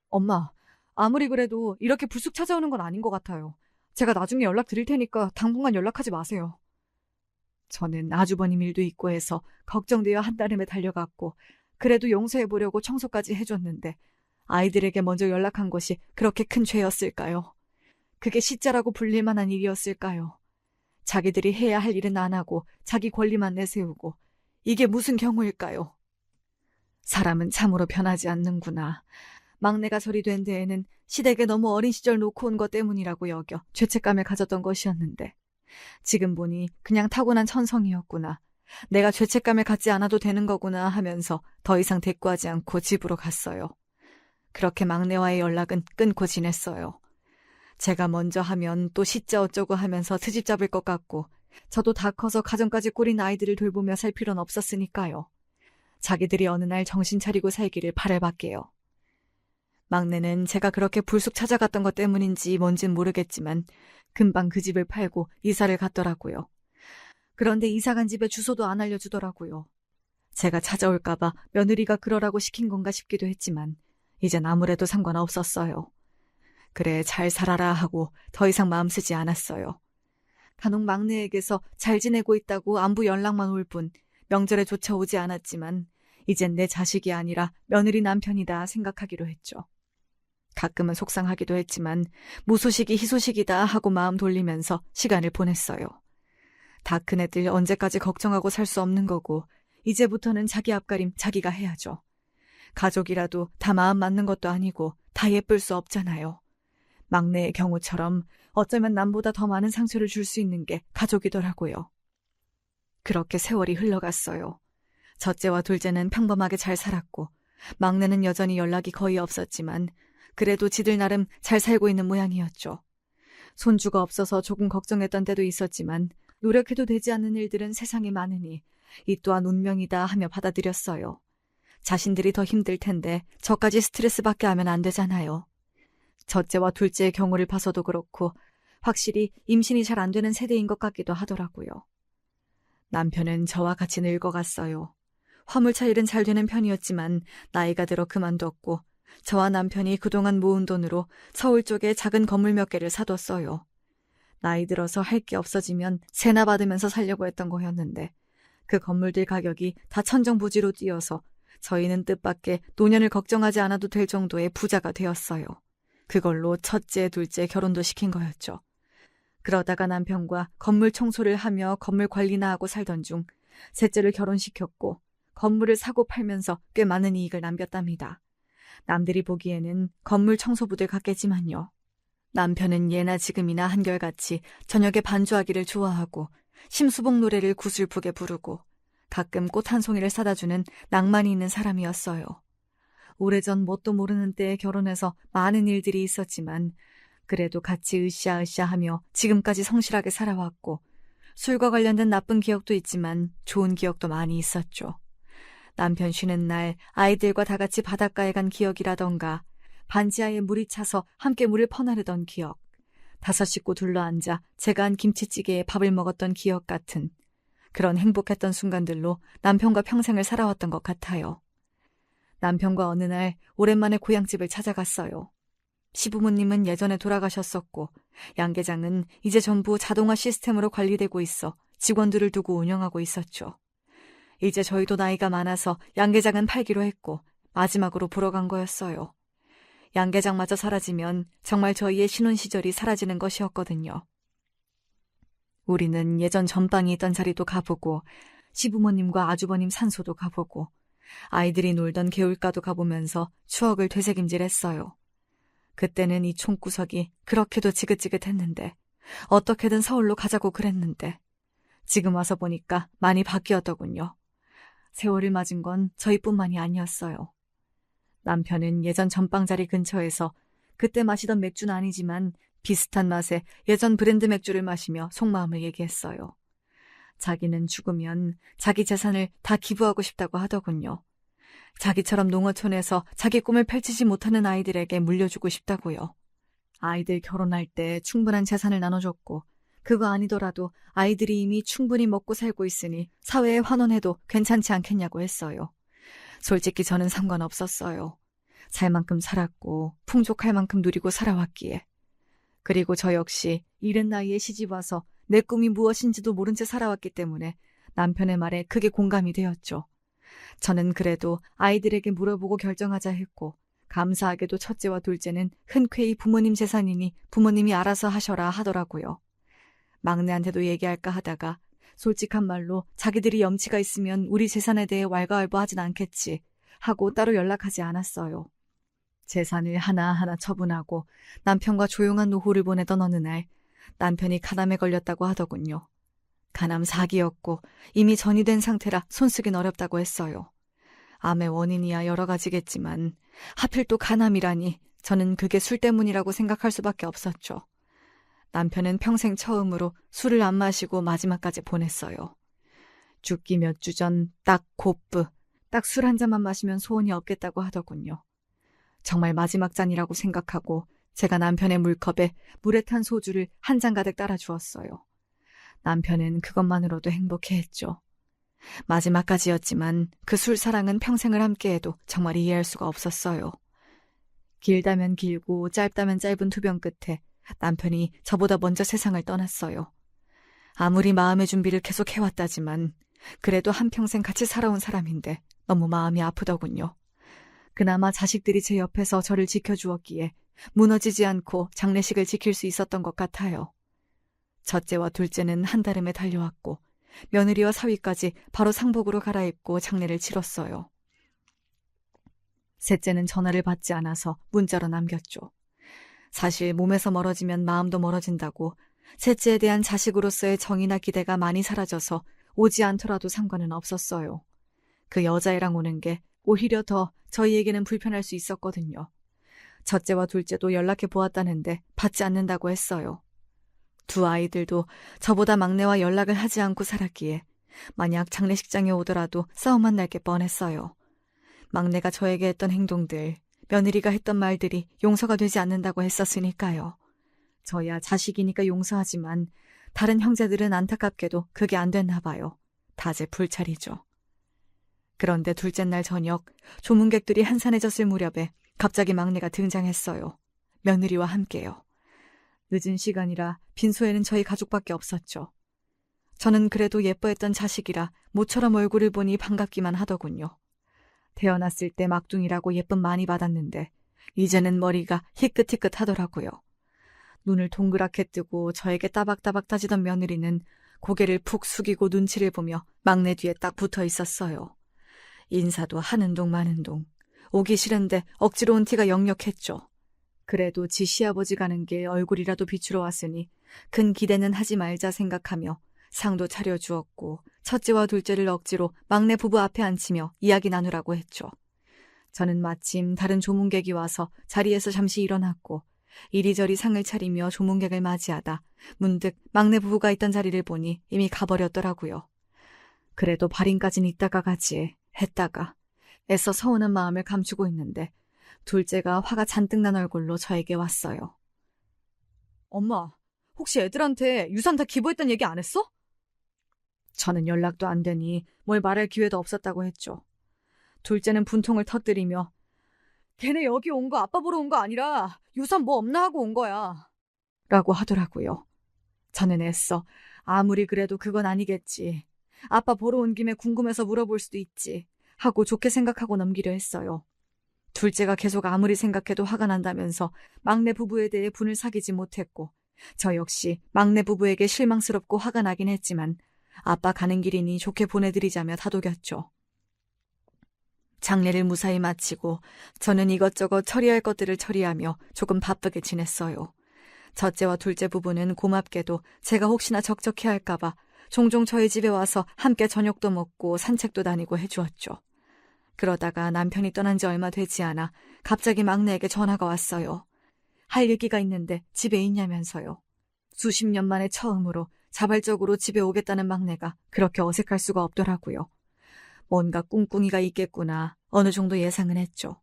엄마, 아무리 그래도 이렇게 불쑥 찾아오는 건 아닌 것 같아요. 제가 나중에 연락드릴 테니까 당분간 연락하지 마세요. 저는 아주버님 일도 있고 해서 걱정되어 한달음에 달려갔고 그래도 용서해보려고 청소까지 해줬는데 아이들에게 먼저 연락한 것이 그렇게 큰 죄였을까요? 그게 시자라고 불릴 만한 일이었을까요? 자기들이 해야 할 일은 안 하고 자기 권리만 내세우고 이게 무슨 경우일까요? 사람은 참으로 변하지 않는구나. 막내가 절이 된 데에는 시댁에 너무 어린 시절 놓고 온 것 때문이라고 여겨 죄책감을 가졌던 것이었는데 지금 보니 그냥 타고난 천성이었구나. 내가 죄책감을 갖지 않아도 되는 거구나 하면서 더 이상 대꾸하지 않고 집으로 갔어요. 그렇게 막내와의 연락은 끊고 지냈어요. 제가 먼저 하면 또 시자 어쩌고 하면서 트집 잡을 것 같고 저도 다 커서 가정까지 꾸린 아이들을 돌보며 살 필요는 없었으니까요. 자기들이 어느 날 정신 차리고 살기를 바라밖에요. 막내는 제가 그렇게 불쑥 찾아갔던 것 때문인지 뭔진 모르겠지만 금방 그 집을 팔고 이사를 갔더라고요. 그런데 이사간 집의 주소도 안 알려주더라고요. 제가 찾아올까봐 며느리가 그러라고 시킨 건가 싶기도 했지만 이젠 아무래도 상관없었어요. 그래 잘 살아라 하고 더 이상 마음 쓰지 않았어요. 간혹 막내에게서 잘 지내고 있다고 안부 연락만 올 뿐 명절에 조차 오지 않았지만 이젠 내 자식이 아니라 며느리 남편이다 생각하기로 했죠. 가끔은 속상하기도 했지만 무소식이 희소식이다 하고 마음 돌리면서 시간을 보냈어요. 다 큰 애들 언제까지 걱정하고 살 수 없는 거고 이제부터는 자기 앞가림 자기가 해야죠. 가족이라도 다 마음 맞는 것도 아니고 다 예쁠 수 없잖아요. 막내의 경우처럼 어쩌면 남보다 더 많은 상처를 줄 수 있는 게 가족이더라고요. 그렇게 세월이 흘러갔어요. 첫째와 둘째는 평범하게 잘 살았고 막내는 여전히 연락이 거의 없었지만 그래도 지들 나름 잘 살고 있는 모양이었죠. 손주가 없어서 조금 걱정했던 때도 있었지만 노력해도 되지 않는 일들은 세상에 많으니 이 또한 운명이다 하며 받아들였어요. 자신들이 더 힘들 텐데 저까지 스트레스 받게 하면 안 되잖아요. 첫째와 둘째의 경우를 봐서도 그렇고 확실히 임신이 잘 안 되는 세대인 것 같기도 하더라고요. 남편은 저와 같이 늙어갔어요. 화물차 일은 잘 되는 편이었지만 나이가 들어 그만뒀고 저와 남편이 그동안 모은 돈으로 서울 쪽에 작은 건물 몇 개를 사뒀어요. 나이 들어서 할 게 없어지면 세나 받으면서 살려고 했던 거였는데 그 건물들 가격이 다 천정부지로 뛰어서 저희는 뜻밖의 노년을 걱정하지 않아도 될 정도의 부자가 되었어요. 그걸로 첫째, 둘째 결혼도 시킨 거였죠. 그러다가 남편과 건물 청소를 하며 건물 관리나 하고 살던 중 셋째를 결혼시켰고 건물을 사고 팔면서 꽤 많은 이익을 남겼답니다. 남들이 보기에는 건물 청소부들 같겠지만요. 남편은 예나 지금이나 한결같이 저녁에 반주하기를 좋아하고 심수봉 노래를 구슬프게 부르고 가끔 꽃 한 송이를 사다주는 낭만이 있는 사람이었어요. 오래전 뭣도 모르는 때에 결혼해서 많은 일들이 있었지만 그래도 같이 으쌰으쌰하며 지금까지 성실하게 살아왔고 술과 관련된 나쁜 기억도 있지만 좋은 기억도 많이 있었죠. 남편 쉬는 날 아이들과 다 같이 바닷가에 간 기억이라던가 반지하에 물이 차서 함께 물을 퍼나르던 기억, 5 식구 둘러앉아 제가 한 김치찌개에 밥을 먹었던 기억 같은 그런 행복했던 순간들로 남편과 평생을 살아왔던 것 같아요. 남편과 어느 날 오랜만에 고향집을 찾아갔어요. 시부모님은 예전에 돌아가셨었고 양계장은 이제 전부 자동화 시스템으로 관리되고 있어 직원들을 두고 운영하고 있었죠. 이제 저희도 나이가 많아서 양계장은 팔기로 했고 마지막으로 보러 간 거였어요. 양계장마저 사라지면 정말 저희의 신혼 시절이 사라지는 것이었거든요. 우리는 예전 전방이 있던 자리도 가보고 시부모님과 아주버님 산소도 가보고 아이들이 놀던 개울가도 가보면서 추억을 되새김질했어요. 그때는 이 총구석이 그렇게도 지긋지긋했는데 어떻게든 서울로 가자고 그랬는데 지금 와서 보니까 많이 바뀌었더군요. 세월을 맞은 건 저희뿐만이 아니었어요. 남편은 예전 전방자리 근처에서 그때 마시던 맥주는 아니지만 비슷한 맛의 예전 브랜드 맥주를 마시며 속마음을 얘기했어요. 자기는 죽으면 자기 재산을 다 기부하고 싶다고 하더군요. 자기처럼 농어촌에서 자기 꿈을 펼치지 못하는 아이들에게 물려주고 싶다고요. 아이들 결혼할 때 충분한 재산을 나눠줬고 그거 아니더라도 아이들이 이미 충분히 먹고 살고 있으니 사회에 환원해도 괜찮지 않겠냐고 했어요. 솔직히 저는 상관없었어요. 살 만큼 살았고 풍족할 만큼 누리고 살아왔기에. 그리고 저 역시 이른 나이에 시집와서 내 꿈이 무엇인지도 모른 채 살아왔기 때문에 남편의 말에 크게 공감이 되었죠. 저는 그래도 아이들에게 물어보고 결정하자 했고 감사하게도 첫째와 둘째는 흔쾌히 부모님 재산이니 부모님이 알아서 하셔라 하더라고요. 막내한테도 얘기할까 하다가 솔직한 말로 자기들이 염치가 있으면 우리 재산에 대해 왈가왈부하진 않겠지 하고 따로 연락하지 않았어요. 재산을 하나하나 처분하고 남편과 조용한 노후를 보내던 어느 날 남편이 간암에 걸렸다고 하더군요. 간암 4기였고 이미 전이된 상태라 손쓰긴 어렵다고 했어요. 암의 원인이야 여러 가지겠지만 하필 또 간암이라니 저는 그게 술 때문이라고 생각할 수밖에 없었죠. 남편은 평생 처음으로 술을 안 마시고 마지막까지 보냈어요. 죽기 몇 주 전 딱 곱부, 딱 술 한 잔만 마시면 소원이 없겠다고 하더군요. 정말 마지막 잔이라고 생각하고 제가 남편의 물컵에 물에 탄 소주를 한 잔 가득 따라 주었어요. 남편은 그것만으로도 행복해했죠. 마지막까지였지만 그 술사랑은 평생을 함께해도 정말 이해할 수가 없었어요. 길다면 길고 짧다면 짧은 투병 끝에 남편이 저보다 먼저 세상을 떠났어요. 아무리 마음의 준비를 계속 해왔다지만 그래도 한평생 같이 살아온 사람인데 너무 마음이 아프더군요. 그나마 자식들이 제 옆에서 저를 지켜주었기에 무너지지 않고 장례식을 지킬 수 있었던 것 같아요. 첫째와 둘째는 한달음에 달려왔고 며느리와 사위까지 바로 상복으로 갈아입고 장례를 치렀어요. 셋째는 전화를 받지 않아서 문자로 남겼죠. 사실 몸에서 멀어지면 마음도 멀어진다고 셋째에 대한 자식으로서의 정이나 기대가 많이 사라져서 오지 않더라도 상관은 없었어요. 그 여자애랑 오는 게 오히려 더 저희에게는 불편할 수 있었거든요. 첫째와 둘째도 연락해 보았다는데 받지 않는다고 했어요. 두 아이들도 저보다 막내와 연락을 하지 않고 살았기에 만약 장례식장에 오더라도 싸움만 날 게 뻔했어요. 막내가 저에게 했던 행동들, 며느리가 했던 말들이 용서가 되지 않는다고 했었으니까요. 저야 자식이니까 용서하지만 다른 형제들은 안타깝게도 그게 안 됐나 봐요. 다제 불찰이죠. 그런데 둘째 날 저녁 조문객들이 한산해졌을 무렵에 갑자기 막내가 등장했어요. 며느리와 함께요. 늦은 시간이라 빈소에는 저희 가족밖에 없었죠. 저는 그래도 예뻐했던 자식이라 모처럼 얼굴을 보니 반갑기만 하더군요. 태어났을 때 막둥이라고 예쁨 많이 받았는데 이제는 머리가 희끗희끗하더라고요. 눈을 동그랗게 뜨고 저에게 따박따박 따지던 며느리는 고개를 푹 숙이고 눈치를 보며 막내 뒤에 딱 붙어 있었어요. 인사도 하는 동 마는 동. 오기 싫은데 억지로 온 티가 역력했죠. 그래도 지 시아버지 가는 게 얼굴이라도 비추러 왔으니 큰 기대는 하지 말자 생각하며 상도 차려주었고 첫째와 둘째를 억지로 막내 부부 앞에 앉히며 이야기 나누라고 했죠. 저는 마침 다른 조문객이 와서 자리에서 잠시 일어났고 이리저리 상을 차리며 조문객을 맞이하다 문득 막내 부부가 있던 자리를 보니 이미 가버렸더라고요. 그래도 발인까진 이따가 가지 했다가 애써 서운한 마음을 감추고 있는데 둘째가 화가 잔뜩 난 얼굴로 저에게 왔어요. 엄마, 혹시 애들한테 유산 다 기부했단 얘기 안 했어? 저는 연락도 안 되니 뭘 말할 기회도 없었다고 했죠. 둘째는 분통을 터뜨리며 걔네 여기 온 거 아빠 보러 온 거 아니라 유산 뭐 없나 하고 온 거야 라고 하더라고요. 저는 애써 아무리 그래도 그건 아니겠지. 아빠 보러 온 김에 궁금해서 물어볼 수도 있지 하고 좋게 생각하고 넘기려 했어요. 둘째가 계속 아무리 생각해도 화가 난다면서 막내 부부에 대해 분을 사귀지 못했고, 저 역시 막내 부부에게 실망스럽고 화가 나긴 했지만 아빠 가는 길이니 좋게 보내드리자며 다독였죠. 장례를 무사히 마치고 저는 이것저것 처리할 것들을 처리하며 조금 바쁘게 지냈어요. 첫째와 둘째 부부는 고맙게도 제가 혹시나 적적해할까봐 종종 저희 집에 와서 함께 저녁도 먹고 산책도 다니고 해주었죠. 그러다가 남편이 떠난 지 얼마 되지 않아 갑자기 막내에게 전화가 왔어요. 할 얘기가 있는데 집에 있냐면서요. 수십 년 만에 처음으로 자발적으로 집에 오겠다는 막내가 그렇게 어색할 수가 없더라고요. 뭔가 꿍꿍이가 있겠구나 어느 정도 예상은 했죠.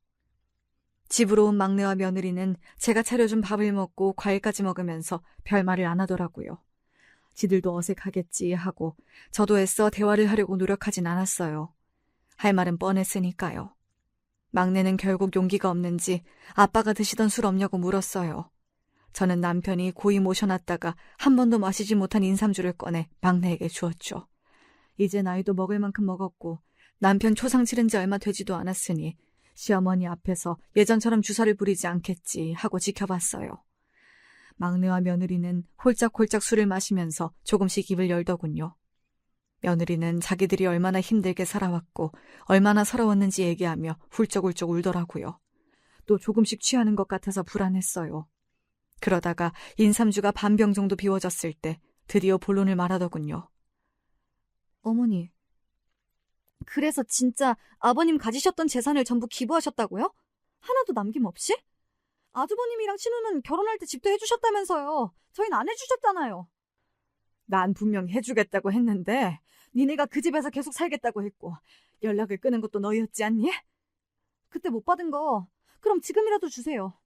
집으로 온 막내와 며느리는 제가 차려준 밥을 먹고 과일까지 먹으면서 별말을 안 하더라고요. 지들도 어색하겠지 하고 저도 애써 대화를 하려고 노력하진 않았어요. 할 말은 뻔했으니까요. 막내는 결국 용기가 없는지 아빠가 드시던 술 없냐고 물었어요. 저는 남편이 고이 모셔놨다가 한 번도 마시지 못한 인삼주를 꺼내 막내에게 주었죠. 이제 나이도 먹을 만큼 먹었고 남편 초상 치른 지 얼마 되지도 않았으니 시어머니 앞에서 예전처럼 주사를 부리지 않겠지 하고 지켜봤어요. 막내와 며느리는 홀짝홀짝 술을 마시면서 조금씩 입을 열더군요. 며느리는 자기들이 얼마나 힘들게 살아왔고 얼마나 서러웠는지 얘기하며 훌쩍훌쩍 울더라고요. 또 조금씩 취하는 것 같아서 불안했어요. 그러다가 인삼주가 반 병 정도 비워졌을 때 드디어 본론을 말하더군요. 어머니, 그래서 진짜 아버님 가지셨던 재산을 전부 기부하셨다고요? 하나도 남김없이? 아주버님이랑 신우는 결혼할 때 집도 해주셨다면서요. 저희는 안 해주셨잖아요. 난 분명 해주겠다고 했는데 니네가 그 집에서 계속 살겠다고 했고 연락을 끊은 것도 너희였지 않니? 그때 못 받은 거 그럼 지금이라도 주세요.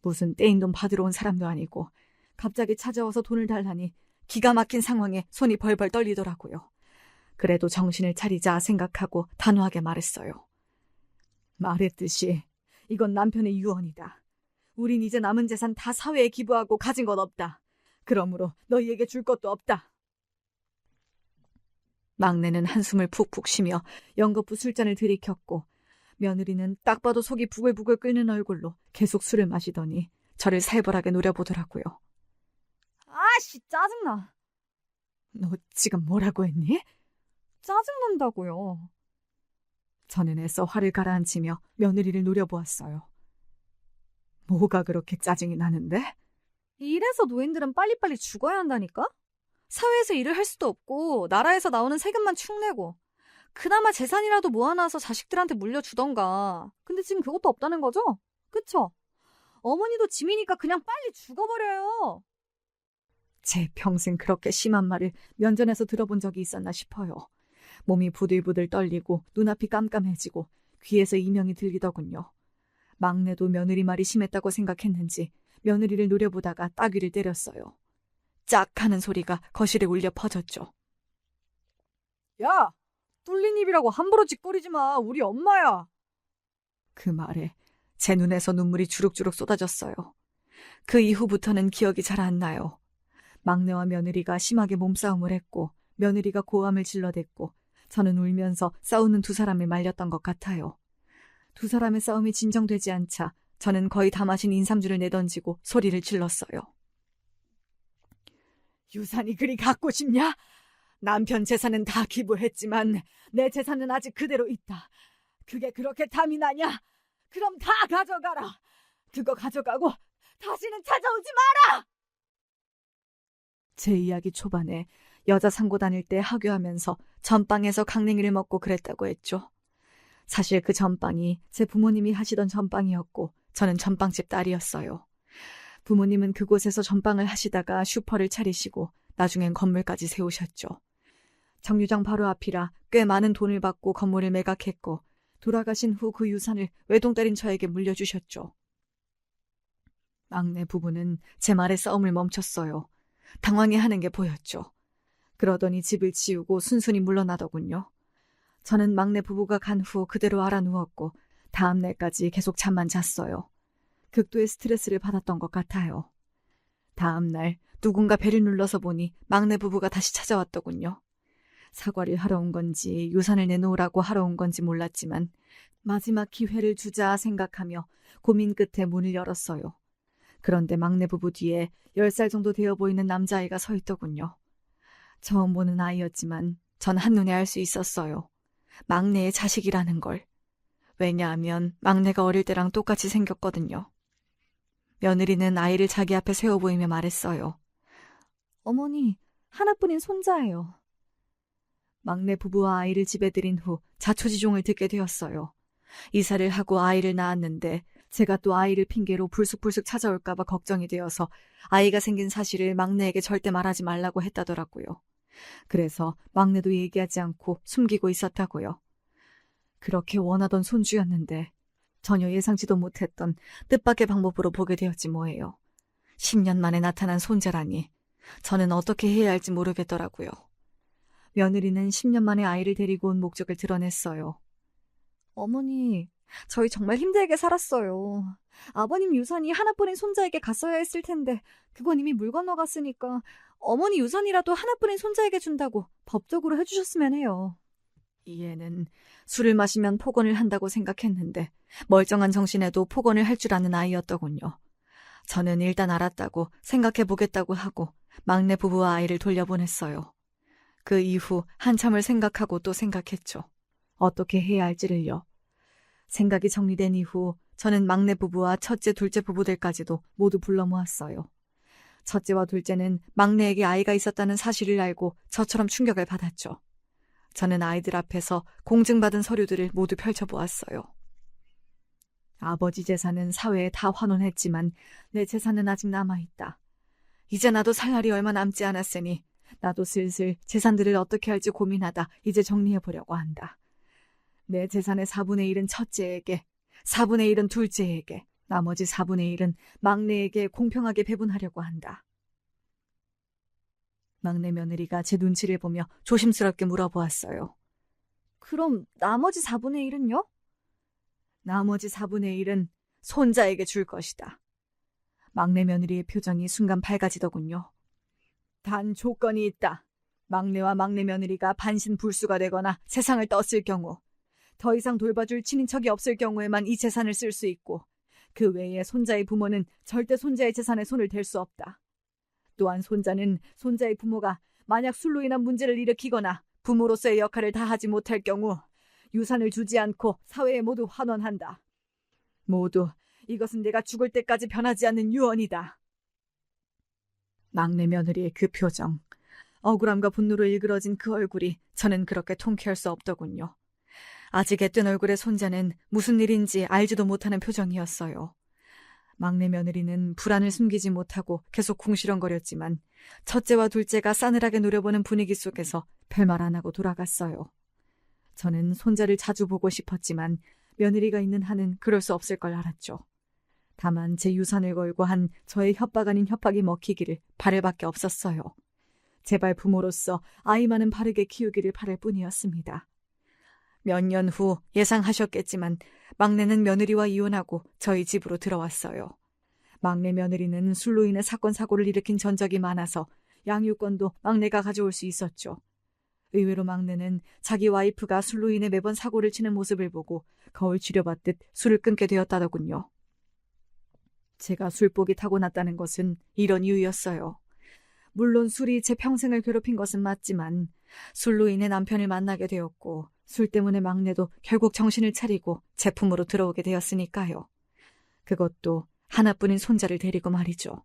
무슨 떼인 돈 받으러 온 사람도 아니고 갑자기 찾아와서 돈을 달라니 기가 막힌 상황에 손이 벌벌 떨리더라고요. 그래도 정신을 차리자 생각하고 단호하게 말했어요. 말했듯이 이건 남편의 유언이다. 우린 이제 남은 재산 다 사회에 기부하고 가진 건 없다. 그러므로 너희에게 줄 것도 없다. 막내는 한숨을 푹푹 쉬며 연거푸 술잔을 들이켰고 며느리는 딱 봐도 속이 부글부글 끓는 얼굴로 계속 술을 마시더니 저를 살벌하게 노려보더라고요. 아씨, 짜증나. 너 지금 뭐라고 했니? 짜증난다고요. 저는 애써 화를 가라앉히며 며느리를 노려보았어요. 뭐가 그렇게 짜증이 나는데? 이래서 노인들은 빨리빨리 죽어야 한다니까? 사회에서 일을 할 수도 없고 나라에서 나오는 세금만 축내고 그나마 재산이라도 모아놔서 자식들한테 물려주던가. 근데 지금 그것도 없다는 거죠? 그쵸? 어머니도 짐이니까 그냥 빨리 죽어버려요. 제 평생 그렇게 심한 말을 면전에서 들어본 적이 있었나 싶어요. 몸이 부들부들 떨리고 눈앞이 깜깜해지고 귀에서 이명이 들리더군요. 막내도 며느리 말이 심했다고 생각했는지 며느리를 노려보다가 따귀를 때렸어요. 짝 하는 소리가 거실에 울려 퍼졌죠. 야! 뚫린 입이라고 함부로 짓거리지 마. 우리 엄마야. 그 말에 제 눈에서 눈물이 주룩주룩 쏟아졌어요. 그 이후부터는 기억이 잘 안 나요. 막내와 며느리가 심하게 몸싸움을 했고 며느리가 고함을 질러댔고 저는 울면서 싸우는 두 사람을 말렸던 것 같아요. 두 사람의 싸움이 진정되지 않자 저는 거의 다 마신 인삼주를 내던지고 소리를 질렀어요. 유산이 그리 갖고 싶냐? 남편 재산은 다 기부했지만 내 재산은 아직 그대로 있다. 그게 그렇게 탐이 나냐? 그럼 다 가져가라. 그거 가져가고 다시는 찾아오지 마라. 제 이야기 초반에 여자 상고 다닐 때 하교하면서 전빵에서 강냉이를 먹고 그랬다고 했죠. 사실 그 전빵이 제 부모님이 하시던 전빵이었고 저는 전빵집 딸이었어요. 부모님은 그곳에서 전빵을 하시다가 슈퍼를 차리시고 나중엔 건물까지 세우셨죠. 정류장 바로 앞이라 꽤 많은 돈을 받고 건물을 매각했고 돌아가신 후 그 유산을 외동딸인 저에게 물려주셨죠. 막내 부부는 제 말에 싸움을 멈췄어요. 당황해하는 게 보였죠. 그러더니 집을 치우고 순순히 물러나더군요. 저는 막내 부부가 간 후 그대로 알아누웠고 다음 날까지 계속 잠만 잤어요. 극도의 스트레스를 받았던 것 같아요. 다음 날 누군가 배를 눌러서 보니 막내 부부가 다시 찾아왔더군요. 사과를 하러 온 건지 유산을 내놓으라고 하러 온 건지 몰랐지만 마지막 기회를 주자 생각하며 고민 끝에 문을 열었어요. 그런데 막내 부부 뒤에 10살 정도 되어 보이는 남자아이가 서 있더군요. 처음 보는 아이였지만 전 한눈에 알 수 있었어요. 막내의 자식이라는 걸. 왜냐하면 막내가 어릴 때랑 똑같이 생겼거든요. 며느리는 아이를 자기 앞에 세워 보이며 말했어요. 어머니, 하나뿐인 손자예요. 막내 부부와 아이를 집에 들인 후 자초지종을 듣게 되었어요. 이사를 하고 아이를 낳았는데 제가 또 아이를 핑계로 불쑥불쑥 찾아올까봐 걱정이 되어서 아이가 생긴 사실을 막내에게 절대 말하지 말라고 했다더라고요. 그래서 막내도 얘기하지 않고 숨기고 있었다고요. 그렇게 원하던 손주였는데 전혀 예상치도 못했던 뜻밖의 방법으로 보게 되었지 뭐예요. 10년 만에 나타난 손자라니 저는 어떻게 해야 할지 모르겠더라고요. 며느리는 10년 만에 아이를 데리고 온 목적을 드러냈어요. 어머니, 저희 정말 힘들게 살았어요. 아버님 유산이 하나뿐인 손자에게 갔어야 했을 텐데 그건 이미 물 건너갔으니까 어머니 유산이라도 하나뿐인 손자에게 준다고 법적으로 해주셨으면 해요. 이 애는 술을 마시면 폭언을 한다고 생각했는데 멀쩡한 정신에도 폭언을 할 줄 아는 아이였더군요. 저는 일단 알았다고 생각해보겠다고 하고 막내 부부와 아이를 돌려보냈어요. 그 이후 한참을 생각하고 또 생각했죠. 어떻게 해야 할지를요. 생각이 정리된 이후 저는 막내 부부와 첫째, 둘째 부부들까지도 모두 불러 모았어요. 첫째와 둘째는 막내에게 아이가 있었다는 사실을 알고 저처럼 충격을 받았죠. 저는 아이들 앞에서 공증받은 서류들을 모두 펼쳐보았어요. 아버지 재산은 사회에 다 환원했지만 내 재산은 아직 남아있다. 이제 나도 살 날이 얼마 남지 않았으니 나도 슬슬 재산들을 어떻게 할지 고민하다 이제 정리해보려고 한다. 내 재산의 4분의 1은 첫째에게, 4분의 1은 둘째에게, 나머지 4분의 1은 막내에게 공평하게 배분하려고 한다. 막내 며느리가 제 눈치를 보며 조심스럽게 물어보았어요. 그럼 나머지 4분의 1은요? 나머지 4분의 1은 손자에게 줄 것이다. 막내 며느리의 표정이 순간 밝아지더군요. 단 조건이 있다. 막내와 막내 며느리가 반신불수가 되거나 세상을 떴을 경우, 더 이상 돌봐줄 친인척이 없을 경우에만 이 재산을 쓸 수 있고 그 외에 손자의 부모는 절대 손자의 재산에 손을 댈 수 없다. 또한 손자는 손자의 부모가 만약 술로 인한 문제를 일으키거나 부모로서의 역할을 다하지 못할 경우 유산을 주지 않고 사회에 모두 환원한다. 모두 이것은 내가 죽을 때까지 변하지 않는 유언이다. 막내 며느리의 그 표정, 억울함과 분노로 일그러진 그 얼굴이 저는 그렇게 통쾌할 수 없더군요. 아직 애뜬 얼굴의 손자는 무슨 일인지 알지도 못하는 표정이었어요. 막내 며느리는 불안을 숨기지 못하고 계속 궁시렁거렸지만 첫째와 둘째가 싸늘하게 노려보는 분위기 속에서 별말 안 하고 돌아갔어요. 저는 손자를 자주 보고 싶었지만 며느리가 있는 한은 그럴 수 없을 걸 알았죠. 다만 제 유산을 걸고 한 저의 협박 아닌 협박이 먹히기를 바랄 밖에 없었어요. 제발 부모로서 아이만은 바르게 키우기를 바랄 뿐이었습니다. 몇 년 후 예상하셨겠지만 막내는 며느리와 이혼하고 저희 집으로 들어왔어요. 막내 며느리는 술로 인해 사건 사고를 일으킨 전적이 많아서 양육권도 막내가 가져올 수 있었죠. 의외로 막내는 자기 와이프가 술로 인해 매번 사고를 치는 모습을 보고 거울 치료받듯 술을 끊게 되었다더군요. 제가 술복이 타고났다는 것은 이런 이유였어요. 물론 술이 제 평생을 괴롭힌 것은 맞지만 술로 인해 남편을 만나게 되었고 술 때문에 막내도 결국 정신을 차리고 제 품으로 들어오게 되었으니까요. 그것도 하나뿐인 손자를 데리고 말이죠.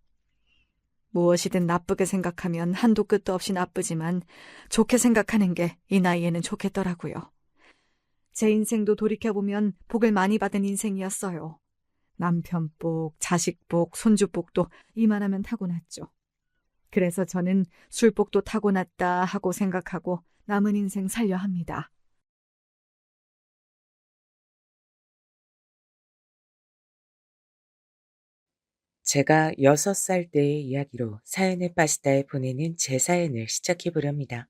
무엇이든 나쁘게 생각하면 한도 끝도 없이 나쁘지만 좋게 생각하는 게 이 나이에는 좋겠더라고요. 제 인생도 돌이켜보면 복을 많이 받은 인생이었어요. 남편 복, 자식 복, 손주 복도 이만하면 타고났죠. 그래서 저는 술복도 타고났다 하고 생각하고 남은 인생 살려 합니다. 제가 6살 때의 이야기로 사연에 빠지다에 보내는 제 사연을 시작해 보렵니다.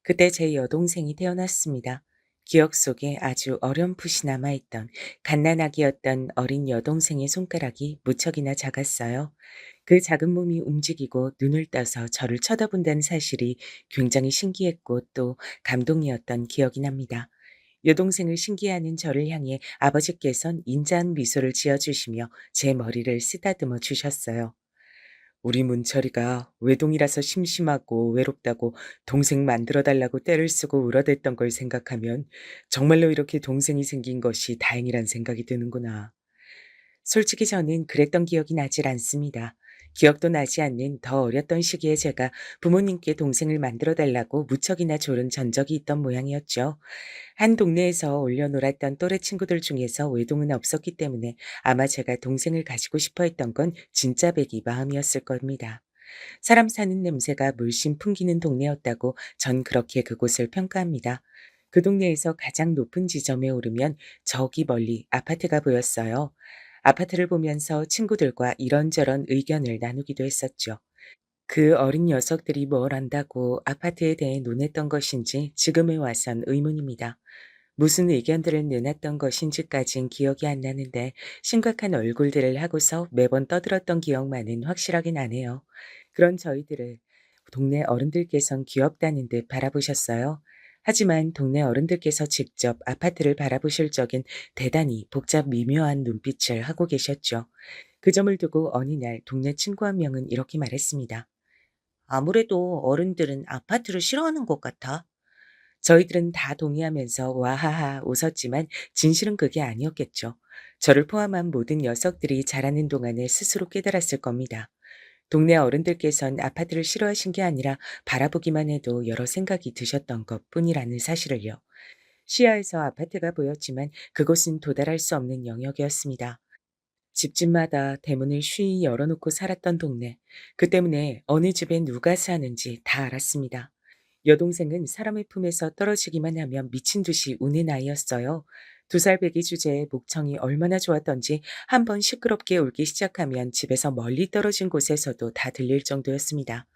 그때 제 여동생이 태어났습니다. 기억 속에 아주 어렴풋이 남아있던 갓난아기였던 어린 여동생의 손가락이 무척이나 작았어요. 그 작은 몸이 움직이고 눈을 떠서 저를 쳐다본다는 사실이 굉장히 신기했고 또 감동이었던 기억이 납니다. 여동생을 신기해하는 저를 향해 아버지께선 인자한 미소를 지어주시며 제 머리를 쓰다듬어 주셨어요. 우리 문철이가 외동이라서 심심하고 외롭다고 동생 만들어 달라고 떼를 쓰고 울어댔던 걸 생각하면 정말로 이렇게 동생이 생긴 것이 다행이란 생각이 드는구나. 솔직히 저는 그랬던 기억이 나질 않습니다. 기억도 나지 않는 더 어렸던 시기에 제가 부모님께 동생을 만들어 달라고 무척이나 조른 전적이 있던 모양이었죠. 한 동네에서 올려놀았던 또래 친구들 중에서 외동은 없었기 때문에 아마 제가 동생을 가지고 싶어 했던 건 진짜 배기 마음이었을 겁니다. 사람 사는 냄새가 물씬 풍기는 동네였다고 전 그렇게 그곳을 평가합니다. 그 동네에서 가장 높은 지점에 오르면 저기 멀리 아파트가 보였어요. 아파트를 보면서 친구들과 이런저런 의견을 나누기도 했었죠. 그 어린 녀석들이 뭘 안다고 아파트에 대해 논했던 것인지 지금에 와선 의문입니다. 무슨 의견들을 내놨던 것인지까진 기억이 안 나는데 심각한 얼굴들을 하고서 매번 떠들었던 기억만은 확실하게 나네요. 그런 저희들을 동네 어른들께선 귀엽다는 듯 바라보셨어요. 하지만 동네 어른들께서 직접 아파트를 바라보실 적엔 대단히 복잡 미묘한 눈빛을 하고 계셨죠. 그 점을 두고 어느 날 동네 친구 한 명은 이렇게 말했습니다. 아무래도 어른들은 아파트를 싫어하는 것 같아. 저희들은 다 동의하면서 와하하 웃었지만 진실은 그게 아니었겠죠. 저를 포함한 모든 녀석들이 자라는 동안에 스스로 깨달았을 겁니다. 동네 어른들께선 아파트를 싫어하신 게 아니라 바라보기만 해도 여러 생각이 드셨던 것 뿐이라는 사실을요. 시야에서 아파트가 보였지만 그곳은 도달할 수 없는 영역이었습니다. 집집마다 대문을 쉬이 열어놓고 살았던 동네. 그 때문에 어느 집에 누가 사는지 다 알았습니다. 여동생은 사람의 품에서 떨어지기만 하면 미친 듯이 우는 아이였어요. 2살 배기 주제에 목청이 얼마나 좋았던지 한 번 시끄럽게 울기 시작하면 집에서 멀리 떨어진 곳에서도 다 들릴 정도였습니다.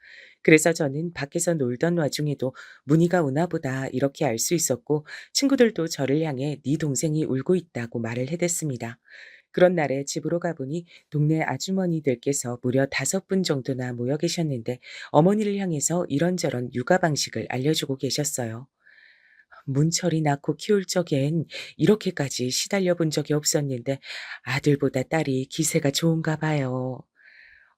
그래서 저는 밖에서 놀던 와중에도 문희가 우나 보다 이렇게 알 수 있었고 친구들도 저를 향해 네 동생이 울고 있다고 말을 해댔습니다. 그런 날에 집으로 가보니 동네 아주머니들께서 무려 5분 정도나 모여 계셨는데 어머니를 향해서 이런저런 육아 방식을 알려주고 계셨어요. 문철이 낳고 키울 적엔 이렇게까지 시달려 본 적이 없었는데 아들보다 딸이 기세가 좋은가 봐요.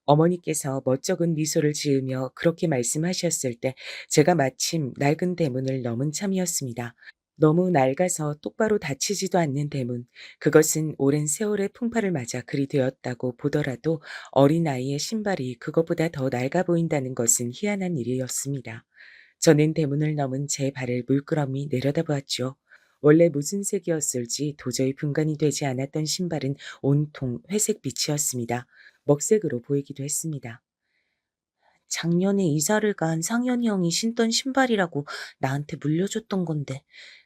어머니께서 멋쩍은 미소를 지으며 그렇게 말씀하셨을 때 제가 마침 낡은 대문을 넘은 참이었습니다. 너무 낡아서 똑바로 닫히지도 않는 대문. 그것은 오랜 세월의 풍파를 맞아 그리 되었다고 보더라도 어린아이의 신발이 그것보다 더 낡아 보인다는 것은 희한한 일이었습니다. 저는 대문을 넘은 제 발을 물끄러미 내려다보았죠. 원래 무슨 색이었을지 도저히 분간이 되지 않았던 신발은 온통 회색 빛이었습니다. 먹색으로 보이기도 했습니다. 작년에 이사를 간 상현이 형이 신던 신발이라고 나한테 물려줬던 건데,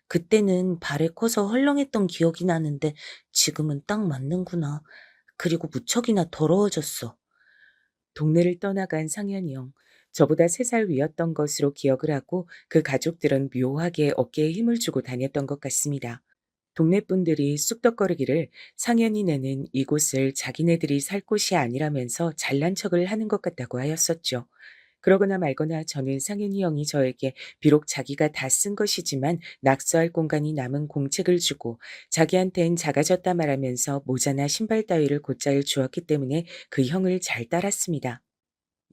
그때는 발에 커서 헐렁했던 기억이 나는데 지금은 딱 맞는구나. 그리고 무척이나 더러워졌어. 동네를 떠나간 상현이 형. 저보다 3살 위였던 것으로 기억을 하고 그 가족들은 묘하게 어깨에 힘을 주고 다녔던 것 같습니다. 동네 분들이 쑥덕거리기를 상현이네는 이곳을 자기네들이 살 곳이 아니라면서 잘난 척을 하는 것 같다고 하였었죠. 그러거나 말거나 저는 상현이 형이 저에게 비록 자기가 다 쓴 것이지만 낙서할 공간이 남은 공책을 주고 자기한텐 작아졌다 말하면서 모자나 신발 따위를 곧잘 주었기 때문에 그 형을 잘 따랐습니다.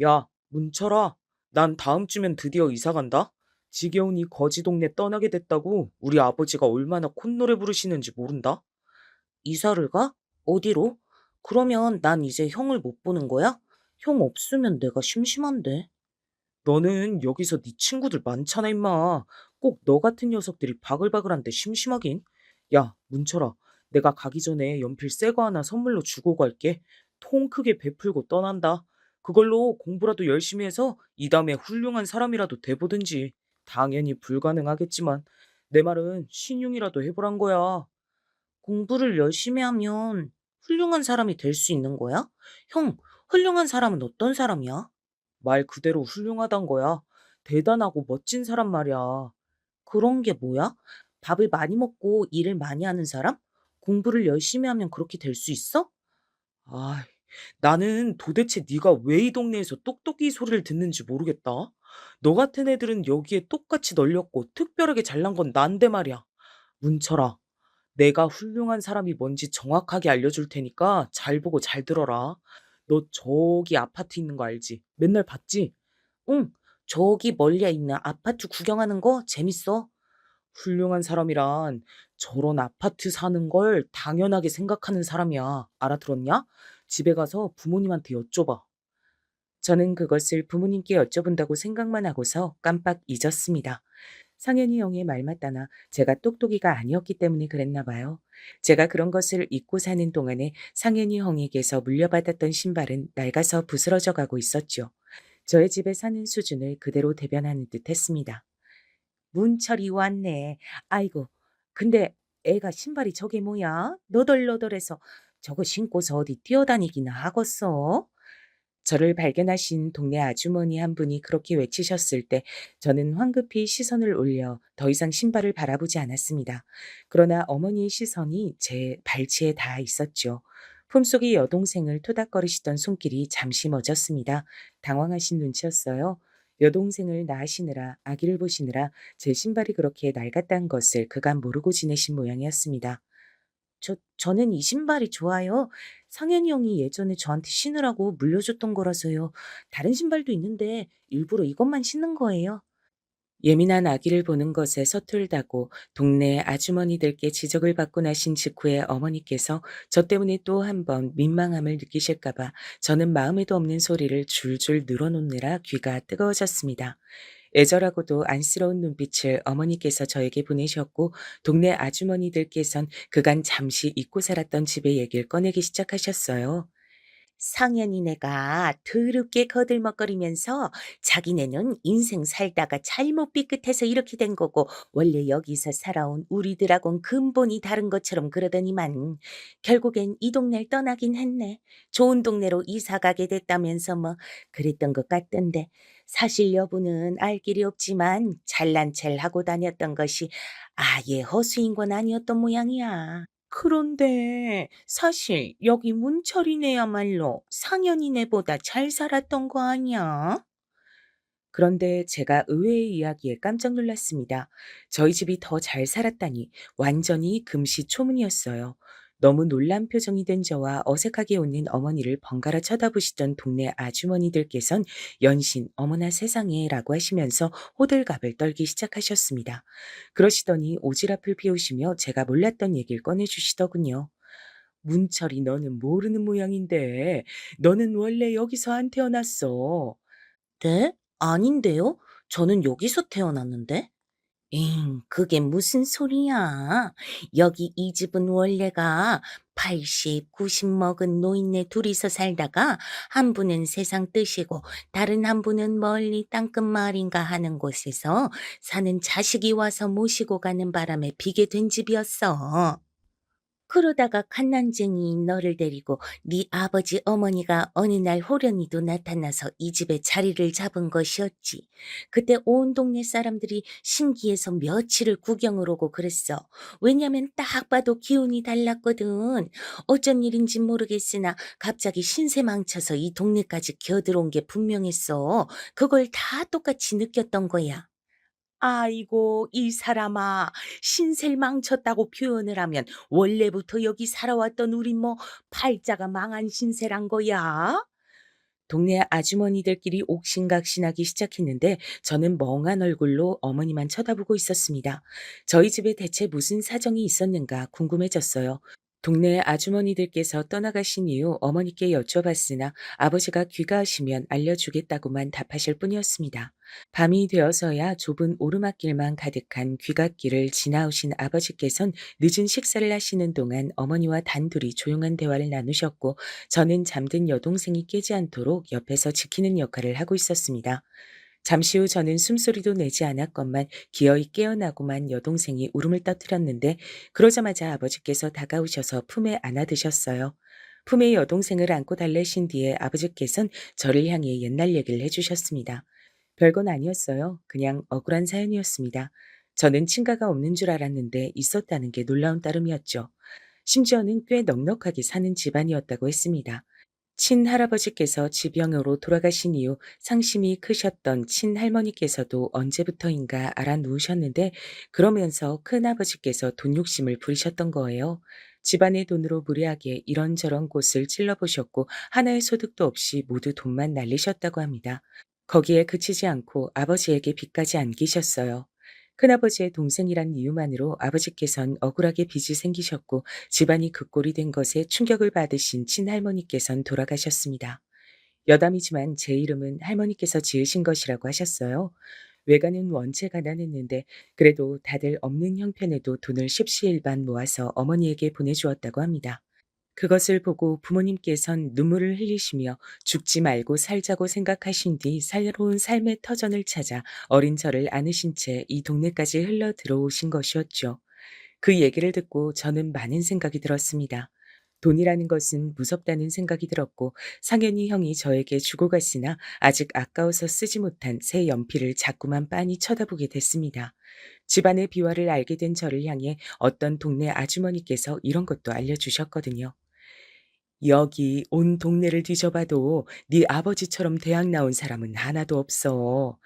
야, 문철아. 난 다음 주면 드디어 이사 간다. 지겨운 이 거지 동네 떠나게 됐다고 우리 아버지가 얼마나 콧노래 부르시는지 모른다. 이사를 가? 어디로? 그러면 난 이제 형을 못 보는 거야? 형 없으면 내가 심심한데. 너는 여기서 네 친구들 많잖아, 임마. 꼭 너 같은 녀석들이 바글바글한데 심심하긴. 야, 문철아. 내가 가기 전에 연필 새 거 하나 선물로 주고 갈게. 통 크게 베풀고 떠난다. 그걸로 공부라도 열심히 해서 이 다음에 훌륭한 사람이라도 돼보든지. 당연히 불가능하겠지만 내 말은 신용이라도 해보란 거야. 공부를 열심히 하면 훌륭한 사람이 될 수 있는 거야? 형, 훌륭한 사람은 어떤 사람이야? 말 그대로 훌륭하단 거야. 대단하고 멋진 사람 말이야. 그런 게 뭐야? 밥을 많이 먹고 일을 많이 하는 사람? 공부를 열심히 하면 그렇게 될 수 있어? 아, 나는 도대체 네가 왜 이 동네에서 똑똑이 소리를 듣는지 모르겠다. 너 같은 애들은 여기에 똑같이 널렸고 특별하게 잘난 건 난데 말이야. 문철아, 내가 훌륭한 사람이 뭔지 정확하게 알려줄 테니까 잘 보고 잘 들어라. 너 저기 아파트 있는 거 알지? 맨날 봤지? 응, 저기 멀리 있는 아파트 구경하는 거 재밌어. 훌륭한 사람이란 저런 아파트 사는 걸 당연하게 생각하는 사람이야. 알아들었냐? 집에 가서 부모님한테 여쭤봐. 저는 그것을 부모님께 여쭤본다고 생각만 하고서 깜빡 잊었습니다. 상현이 형의 말 맞다나 제가 똑똑이가 아니었기 때문에 그랬나 봐요. 제가 그런 것을 잊고 사는 동안에 상현이 형에게서 물려받았던 신발은 낡아서 부스러져 가고 있었죠. 저의 집에 사는 수준을 그대로 대변하는 듯 했습니다. 문철이 왔네. 아이고, 근데 애가 신발이 저게 뭐야? 너덜너덜해서 저거 신고서 어디 뛰어다니기나 하겠어? 저를 발견하신 동네 아주머니 한 분이 그렇게 외치셨을 때 저는 황급히 시선을 올려 더 이상 신발을 바라보지 않았습니다. 그러나 어머니의 시선이 제 발치에 닿아 있었죠. 품속의 여동생을 토닥거리시던 손길이 잠시 멎었습니다. 당황하신 눈치였어요. 여동생을 낳으시느라 아기를 보시느라 제 신발이 그렇게 낡았다는 것을 그간 모르고 지내신 모양이었습니다. 저는 이 신발이 좋아요. 상현이 형이 예전에 저한테 신으라고 물려줬던 거라서요. 다른 신발도 있는데 일부러 이것만 신는 거예요. 예민한 아기를 보는 것에 서툴다고 동네 아주머니들께 지적을 받고 나신 직후에 어머니께서 저 때문에 또 한 번 민망함을 느끼실까봐 저는 마음에도 없는 소리를 줄줄 늘어놓느라 귀가 뜨거워졌습니다. 애절하고도 안쓰러운 눈빛을 어머니께서 저에게 보내셨고 동네 아주머니들께선 그간 잠시 잊고 살았던 집의 얘기를 꺼내기 시작하셨어요. 상현이네가 더럽게 거들먹거리면서 자기네는 인생 살다가 잘못 삐끗해서 이렇게 된 거고 원래 여기서 살아온 우리들하고는 근본이 다른 것처럼 그러더니만 결국엔 이 동네를 떠나긴 했네. 좋은 동네로 이사 가게 됐다면서 뭐 그랬던 것 같던데 사실 여부는 알 길이 없지만 잘난 체를 하고 다녔던 것이 아예 허수인 건 아니었던 모양이야. 그런데 사실 여기 문철이네야말로 상현이네보다 잘 살았던 거 아니야? 그런데 제가 의외의 이야기에 깜짝 놀랐습니다. 저희 집이 더 잘 살았다니 완전히 금시초문이었어요. 너무 놀란 표정이 된 저와 어색하게 웃는 어머니를 번갈아 쳐다보시던 동네 아주머니들께선 연신 어머나 세상에 라고 하시면서 호들갑을 떨기 시작하셨습니다. 그러시더니 오지랖을 피우시며 제가 몰랐던 얘기를 꺼내주시더군요. 문철이 너는 모르는 모양인데 너는 원래 여기서 안 태어났어. 네? 아닌데요? 저는 여기서 태어났는데? 그게 무슨 소리야. 여기 이 집은 원래가 80, 90 먹은 노인네 둘이서 살다가 한 분은 세상 뜨시고 다른 한 분은 멀리 땅끝마을인가 하는 곳에서 사는 자식이 와서 모시고 가는 바람에 비게 된 집이었어. 그러다가 갓난쟁이인 너를 데리고 네 아버지 어머니가 어느 날 호련히도 나타나서 이 집에 자리를 잡은 것이었지. 그때 온 동네 사람들이 신기해서 며칠을 구경을 오고 그랬어. 왜냐면 딱 봐도 기운이 달랐거든. 어쩐 일인지 모르겠으나 갑자기 신세 망쳐서 이 동네까지 기어들어온 게 분명했어. 그걸 다 똑같이 느꼈던 거야. 아이고, 이 사람아, 신세를 망쳤다고 표현을 하면 원래부터 여기 살아왔던 우리 뭐 팔자가 망한 신세란 거야? 동네 아주머니들끼리 옥신각신하기 시작했는데 저는 멍한 얼굴로 어머니만 쳐다보고 있었습니다. 저희 집에 대체 무슨 사정이 있었는가 궁금해졌어요. 동네 아주머니들께서 떠나가신 이후 어머니께 여쭤봤으나 아버지가 귀가하시면 알려주겠다고만 답하실 뿐이었습니다. 밤이 되어서야 좁은 오르막길만 가득한 귀갓길을 지나오신 아버지께선 늦은 식사를 하시는 동안 어머니와 단둘이 조용한 대화를 나누셨고 저는 잠든 여동생이 깨지 않도록 옆에서 지키는 역할을 하고 있었습니다. 잠시 후 저는 숨소리도 내지 않았건만 기어이 깨어나고만 여동생이 울음을 떠뜨렸는데 그러자마자 아버지께서 다가오셔서 품에 안아드셨어요. 품에 여동생을 안고 달래신 뒤에 아버지께선 저를 향해 옛날 얘기를 해주셨습니다. 별건 아니었어요. 그냥 억울한 사연이었습니다. 저는 친가가 없는 줄 알았는데 있었다는 게 놀라운 따름이었죠. 심지어는 꽤 넉넉하게 사는 집안이었다고 했습니다. 친할아버지께서 지병으로 돌아가신 이후 상심이 크셨던 친할머니께서도 언제부터인가 알아 누우셨는데 그러면서 큰아버지께서 돈 욕심을 부리셨던 거예요. 집안의 돈으로 무리하게 이런저런 곳을 찔러보셨고 하나의 소득도 없이 모두 돈만 날리셨다고 합니다. 거기에 그치지 않고 아버지에게 빚까지 안기셨어요. 큰아버지의 동생이란 이유만으로 아버지께선 억울하게 빚이 생기셨고 집안이 그 꼴이 된 것에 충격을 받으신 친할머니께선 돌아가셨습니다. 여담이지만 제 이름은 할머니께서 지으신 것이라고 하셨어요. 외가는 원체 가난했는데 그래도 다들 없는 형편에도 돈을 십시일반 모아서 어머니에게 보내주었다고 합니다. 그것을 보고 부모님께선 눈물을 흘리시며 죽지 말고 살자고 생각하신 뒤 새로운 삶의 터전을 찾아 어린 저를 안으신 채 이 동네까지 흘러 들어오신 것이었죠. 그 얘기를 듣고 저는 많은 생각이 들었습니다. 돈이라는 것은 무섭다는 생각이 들었고 상현이 형이 저에게 주고 갔으나 아직 아까워서 쓰지 못한 새 연필을 자꾸만 빤히 쳐다보게 됐습니다. 집안의 비화를 알게 된 저를 향해 어떤 동네 아주머니께서 이런 것도 알려주셨거든요. 여기 온 동네를 뒤져봐도 네 아버지처럼 대학 나온 사람은 하나도 없어.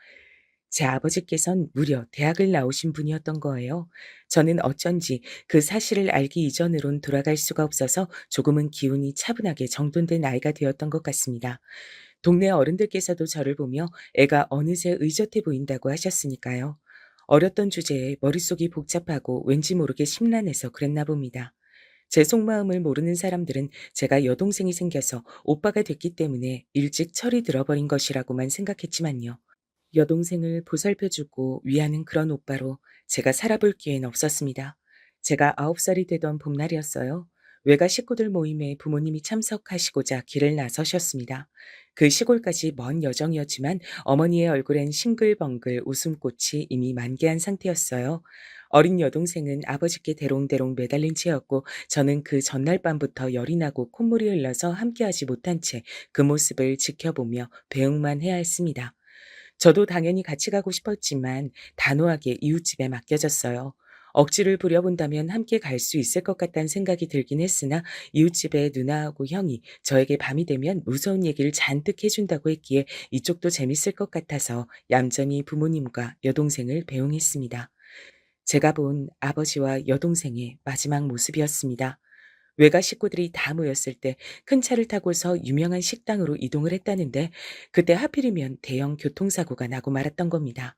제 아버지께선 무려 대학을 나오신 분이었던 거예요. 저는 어쩐지 그 사실을 알기 이전으론 돌아갈 수가 없어서 조금은 기운이 차분하게 정돈된 나이가 되었던 것 같습니다. 동네 어른들께서도 저를 보며 애가 어느새 의젓해 보인다고 하셨으니까요. 어렸던 주제에 머릿속이 복잡하고 왠지 모르게 심란해서 그랬나 봅니다. 제 속마음을 모르는 사람들은 제가 여동생이 생겨서 오빠가 됐기 때문에 일찍 철이 들어버린 것이라고만 생각했지만요. 여동생을 보살펴주고 위하는 그런 오빠로 제가 살아볼 기회는 없었습니다. 제가 9살이 되던 봄날이었어요. 외가 식구들 모임에 부모님이 참석하시고자 길을 나서셨습니다. 그 시골까지 먼 여정이었지만 어머니의 얼굴엔 싱글벙글 웃음꽃이 이미 만개한 상태였어요. 어린 여동생은 아버지께 대롱대롱 매달린 채였고 저는 그 전날 밤부터 열이 나고 콧물이 흘러서 함께하지 못한 채 그 모습을 지켜보며 배웅만 해야 했습니다. 저도 당연히 같이 가고 싶었지만 단호하게 이웃집에 맡겨졌어요. 억지를 부려본다면 함께 갈 수 있을 것 같다는 생각이 들긴 했으나 이웃집에 누나하고 형이 저에게 밤이 되면 무서운 얘기를 잔뜩 해준다고 했기에 이쪽도 재밌을 것 같아서 얌전히 부모님과 여동생을 배웅했습니다. 제가 본 아버지와 여동생의 마지막 모습이었습니다. 외가 식구들이 다 모였을 때 큰 차를 타고서 유명한 식당으로 이동을 했다는데 그때 하필이면 대형 교통사고가 나고 말았던 겁니다.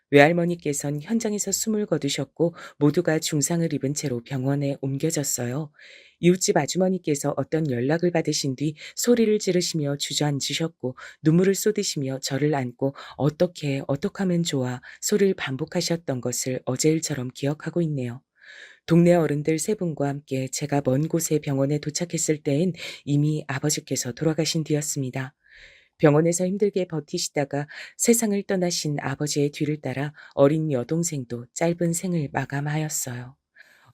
외할머니께선 현장에서 숨을 거두셨고 모두가 중상을 입은 채로 병원에 옮겨졌어요. 이웃집 아주머니께서 어떤 연락을 받으신 뒤 소리를 지르시며 주저앉으셨고 눈물을 쏟으시며 저를 안고 어떻게 하면 좋아 소리를 반복하셨던 것을 어제 일처럼 기억하고 있네요. 동네 어른들 세 분과 함께 제가 먼 곳의 병원에 도착했을 때엔 이미 아버지께서 돌아가신 뒤였습니다. 병원에서 힘들게 버티시다가 세상을 떠나신 아버지의 뒤를 따라 어린 여동생도 짧은 생을 마감하였어요.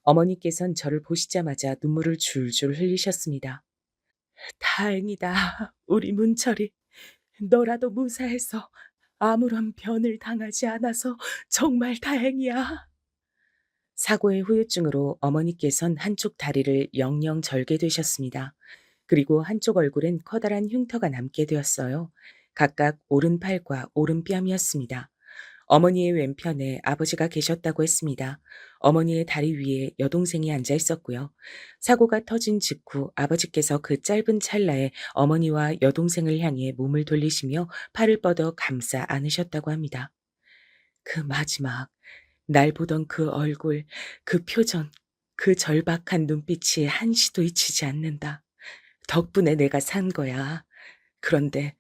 어머니께선 저를 보시자마자 눈물을 줄줄 흘리셨습니다. 다행이다, 우리 문철이. 너라도 무사해서 아무런 변을 당하지 않아서 정말 다행이야. 사고의 후유증으로 어머니께선 한쪽 다리를 영영 절게 되셨습니다. 그리고 한쪽 얼굴엔 커다란 흉터가 남게 되었어요. 각각 오른팔과 오른뺨이었습니다. 어머니의 왼편에 아버지가 계셨다고 했습니다. 어머니의 다리 위에 여동생이 앉아 있었고요. 사고가 터진 직후 아버지께서 그 짧은 찰나에 어머니와 여동생을 향해 몸을 돌리시며 팔을 뻗어 감싸 안으셨다고 합니다. 그 마지막, 날 보던 그 얼굴, 그 표정, 그 절박한 눈빛이 한시도 잊히지 않는다. 덕분에 내가 산 거야. 그런데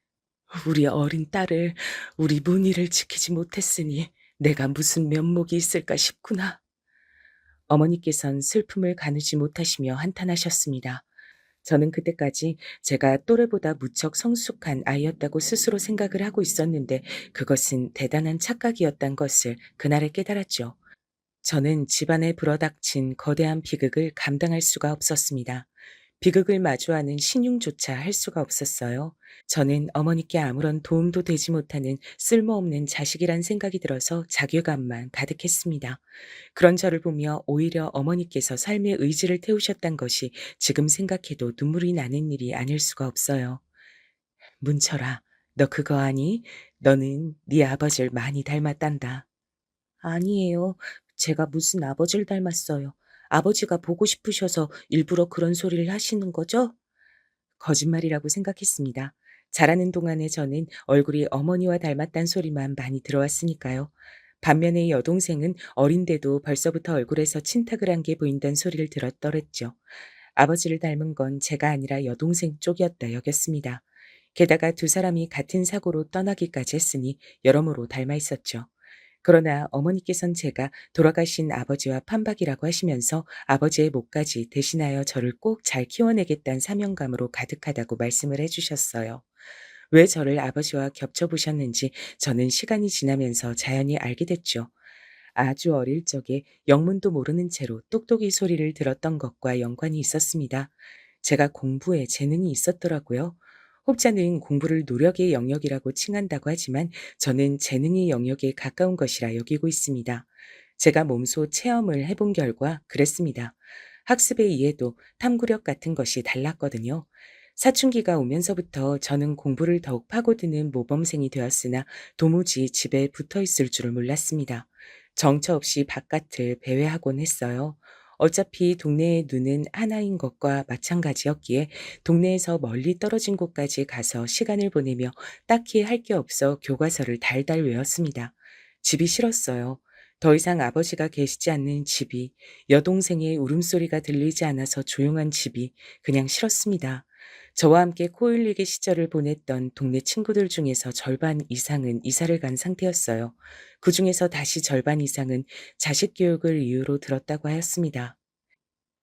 우리 어린 딸을, 우리 문희를 지키지 못했으니 내가 무슨 면목이 있을까 싶구나. 어머니께선 슬픔을 가누지 못하시며 한탄하셨습니다. 저는 그때까지 제가 또래보다 무척 성숙한 아이였다고 스스로 생각을 하고 있었는데 그것은 대단한 착각이었단 것을 그날에 깨달았죠. 저는 집안에 불어닥친 거대한 비극을 감당할 수가 없었습니다. 비극을 마주하는 신용조차 할 수가 없었어요. 저는 어머니께 아무런 도움도 되지 못하는 쓸모없는 자식이란 생각이 들어서 자괴감만 가득했습니다. 그런 저를 보며 오히려 어머니께서 삶의 의지를 태우셨단 것이 지금 생각해도 눈물이 나는 일이 아닐 수가 없어요. 문철아, 너 그거 아니? 너는 네 아버지를 많이 닮았단다. 아니에요. 제가 무슨 아버지를 닮았어요. 아버지가 보고 싶으셔서 일부러 그런 소리를 하시는 거죠? 거짓말이라고 생각했습니다. 자라는 동안에 저는 얼굴이 어머니와 닮았단 소리만 많이 들어왔으니까요. 반면에 여동생은 어린데도 벌써부터 얼굴에서 친탁을 한 게 보인다는 소리를 들었더랬죠. 아버지를 닮은 건 제가 아니라 여동생 쪽이었다 여겼습니다. 게다가 두 사람이 같은 사고로 떠나기까지 했으니 여러모로 닮아 있었죠. 그러나 어머니께선 제가 돌아가신 아버지와 판박이라고 하시면서 아버지의 몫까지 대신하여 저를 꼭 잘 키워내겠다는 사명감으로 가득하다고 말씀을 해주셨어요. 왜 저를 아버지와 겹쳐보셨는지 저는 시간이 지나면서 자연히 알게 됐죠. 아주 어릴 적에 영문도 모르는 채로 똑똑이 소리를 들었던 것과 연관이 있었습니다. 제가 공부에 재능이 있었더라고요. 혹자는 공부를 노력의 영역이라고 칭한다고 하지만 저는 재능의 영역에 가까운 것이라 여기고 있습니다. 제가 몸소 체험을 해본 결과 그랬습니다. 학습의 이해도 탐구력 같은 것이 달랐거든요. 사춘기가 오면서부터 저는 공부를 더욱 파고드는 모범생이 되었으나 도무지 집에 붙어 있을 줄을 몰랐습니다. 정처 없이 바깥을 배회하곤 했어요. 어차피 동네의 눈은 하나인 것과 마찬가지였기에 동네에서 멀리 떨어진 곳까지 가서 시간을 보내며 딱히 할 게 없어 교과서를 달달 외웠습니다. 집이 싫었어요. 더 이상 아버지가 계시지 않는 집이, 여동생의 울음소리가 들리지 않아서 조용한 집이 그냥 싫었습니다. 저와 함께 코 흘리기 시절을 보냈던 동네 친구들 중에서 절반 이상은 이사를 간 상태였어요. 그중에서 다시 절반 이상은 자식 교육을 이유로 들었다고 하였습니다.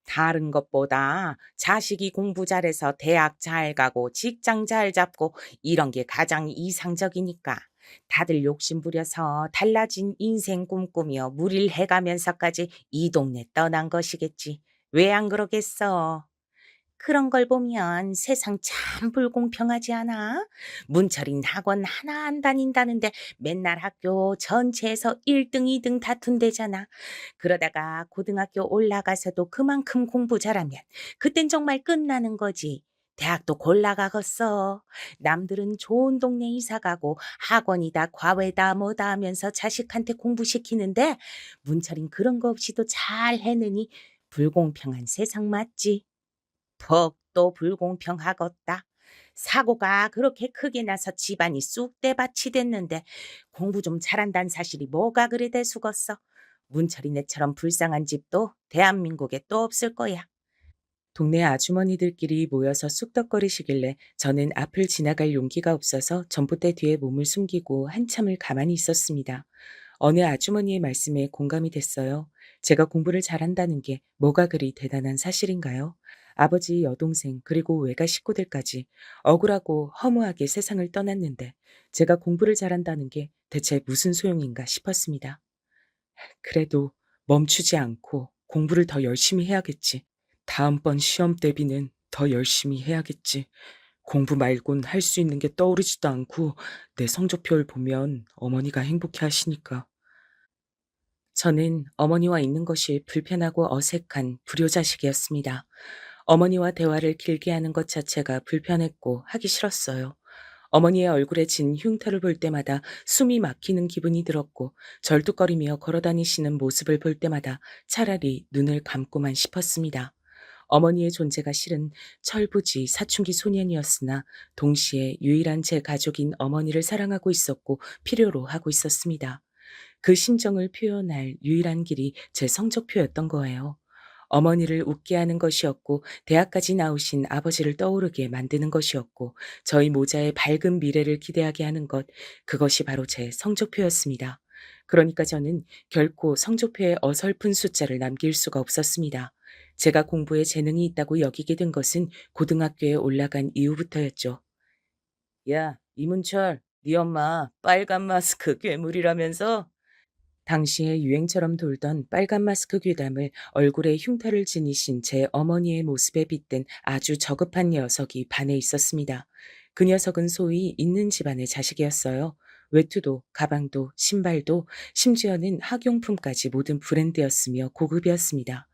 다른 것보다 자식이 공부 잘해서 대학 잘 가고 직장 잘 잡고 이런 게 가장 이상적이니까. 다들 욕심 부려서 달라진 인생 꿈꾸며 무리를 해가면서까지 이 동네 떠난 것이겠지. 왜 안 그러겠어? 그런 걸 보면 세상 참 불공평하지 않아? 문철인 학원 하나 안 다닌다는데 맨날 학교 전체에서 1등, 2등 다툰대잖아. 그러다가 고등학교 올라가서도 그만큼 공부 잘하면 그땐 정말 끝나는 거지. 대학도 골라가겠어. 남들은 좋은 동네 이사 가고 학원이다 과외다 뭐다 하면서 자식한테 공부시키는데 문철인 그런 거 없이도 잘 해내니 불공평한 세상 맞지? 퍽도 불공평하겠다. 사고가 그렇게 크게 나서 집안이 쑥대밭이 됐는데 공부 좀 잘한다는 사실이 뭐가 그리 대수겠어. 문철이네처럼 불쌍한 집도 대한민국에 또 없을 거야. 동네 아주머니들끼리 모여서 쑥덕거리시길래 저는 앞을 지나갈 용기가 없어서 전봇대 뒤에 몸을 숨기고 한참을 가만히 있었습니다. 어느 아주머니의 말씀에 공감이 됐어요. 제가 공부를 잘한다는 게 뭐가 그리 대단한 사실인가요? 아버지, 여동생, 그리고 외가 식구들까지 억울하고 허무하게 세상을 떠났는데 제가 공부를 잘한다는 게 대체 무슨 소용인가 싶었습니다. 그래도 멈추지 않고 공부를 더 열심히 해야겠지. 다음번 시험 대비는 더 열심히 해야겠지. 공부 말곤 할 수 있는 게 떠오르지도 않고 내 성적표를 보면 어머니가 행복해 하시니까. 저는 어머니와 있는 것이 불편하고 어색한 불효자식이었습니다. 어머니와 대화를 길게 하는 것 자체가 불편했고 하기 싫었어요. 어머니의 얼굴에 진 흉터를 볼 때마다 숨이 막히는 기분이 들었고 절뚝거리며 걸어다니시는 모습을 볼 때마다 차라리 눈을 감고만 싶었습니다. 어머니의 존재가 실은 철부지 사춘기 소년이었으나 동시에 유일한 제 가족인 어머니를 사랑하고 있었고 필요로 하고 있었습니다. 그 심정을 표현할 유일한 길이 제 성적표였던 거예요. 어머니를 웃게 하는 것이었고 대학까지 나오신 아버지를 떠오르게 만드는 것이었고 저희 모자의 밝은 미래를 기대하게 하는 것, 그것이 바로 제 성적표였습니다. 그러니까 저는 결코 성적표에 어설픈 숫자를 남길 수가 없었습니다. 제가 공부에 재능이 있다고 여기게 된 것은 고등학교에 올라간 이후부터였죠. 야, 이문철, 네 엄마 빨간 마스크 괴물이라면서? 당시에 유행처럼 돌던 빨간 마스크 귀담을 얼굴에 흉터를 지니신 제 어머니의 모습에 빗댄 아주 저급한 녀석이 반에 있었습니다. 그 녀석은 소위 있는 집안의 자식이었어요. 외투도 가방도 신발도 심지어는 학용품까지 모든 브랜드였으며 고급이었습니다.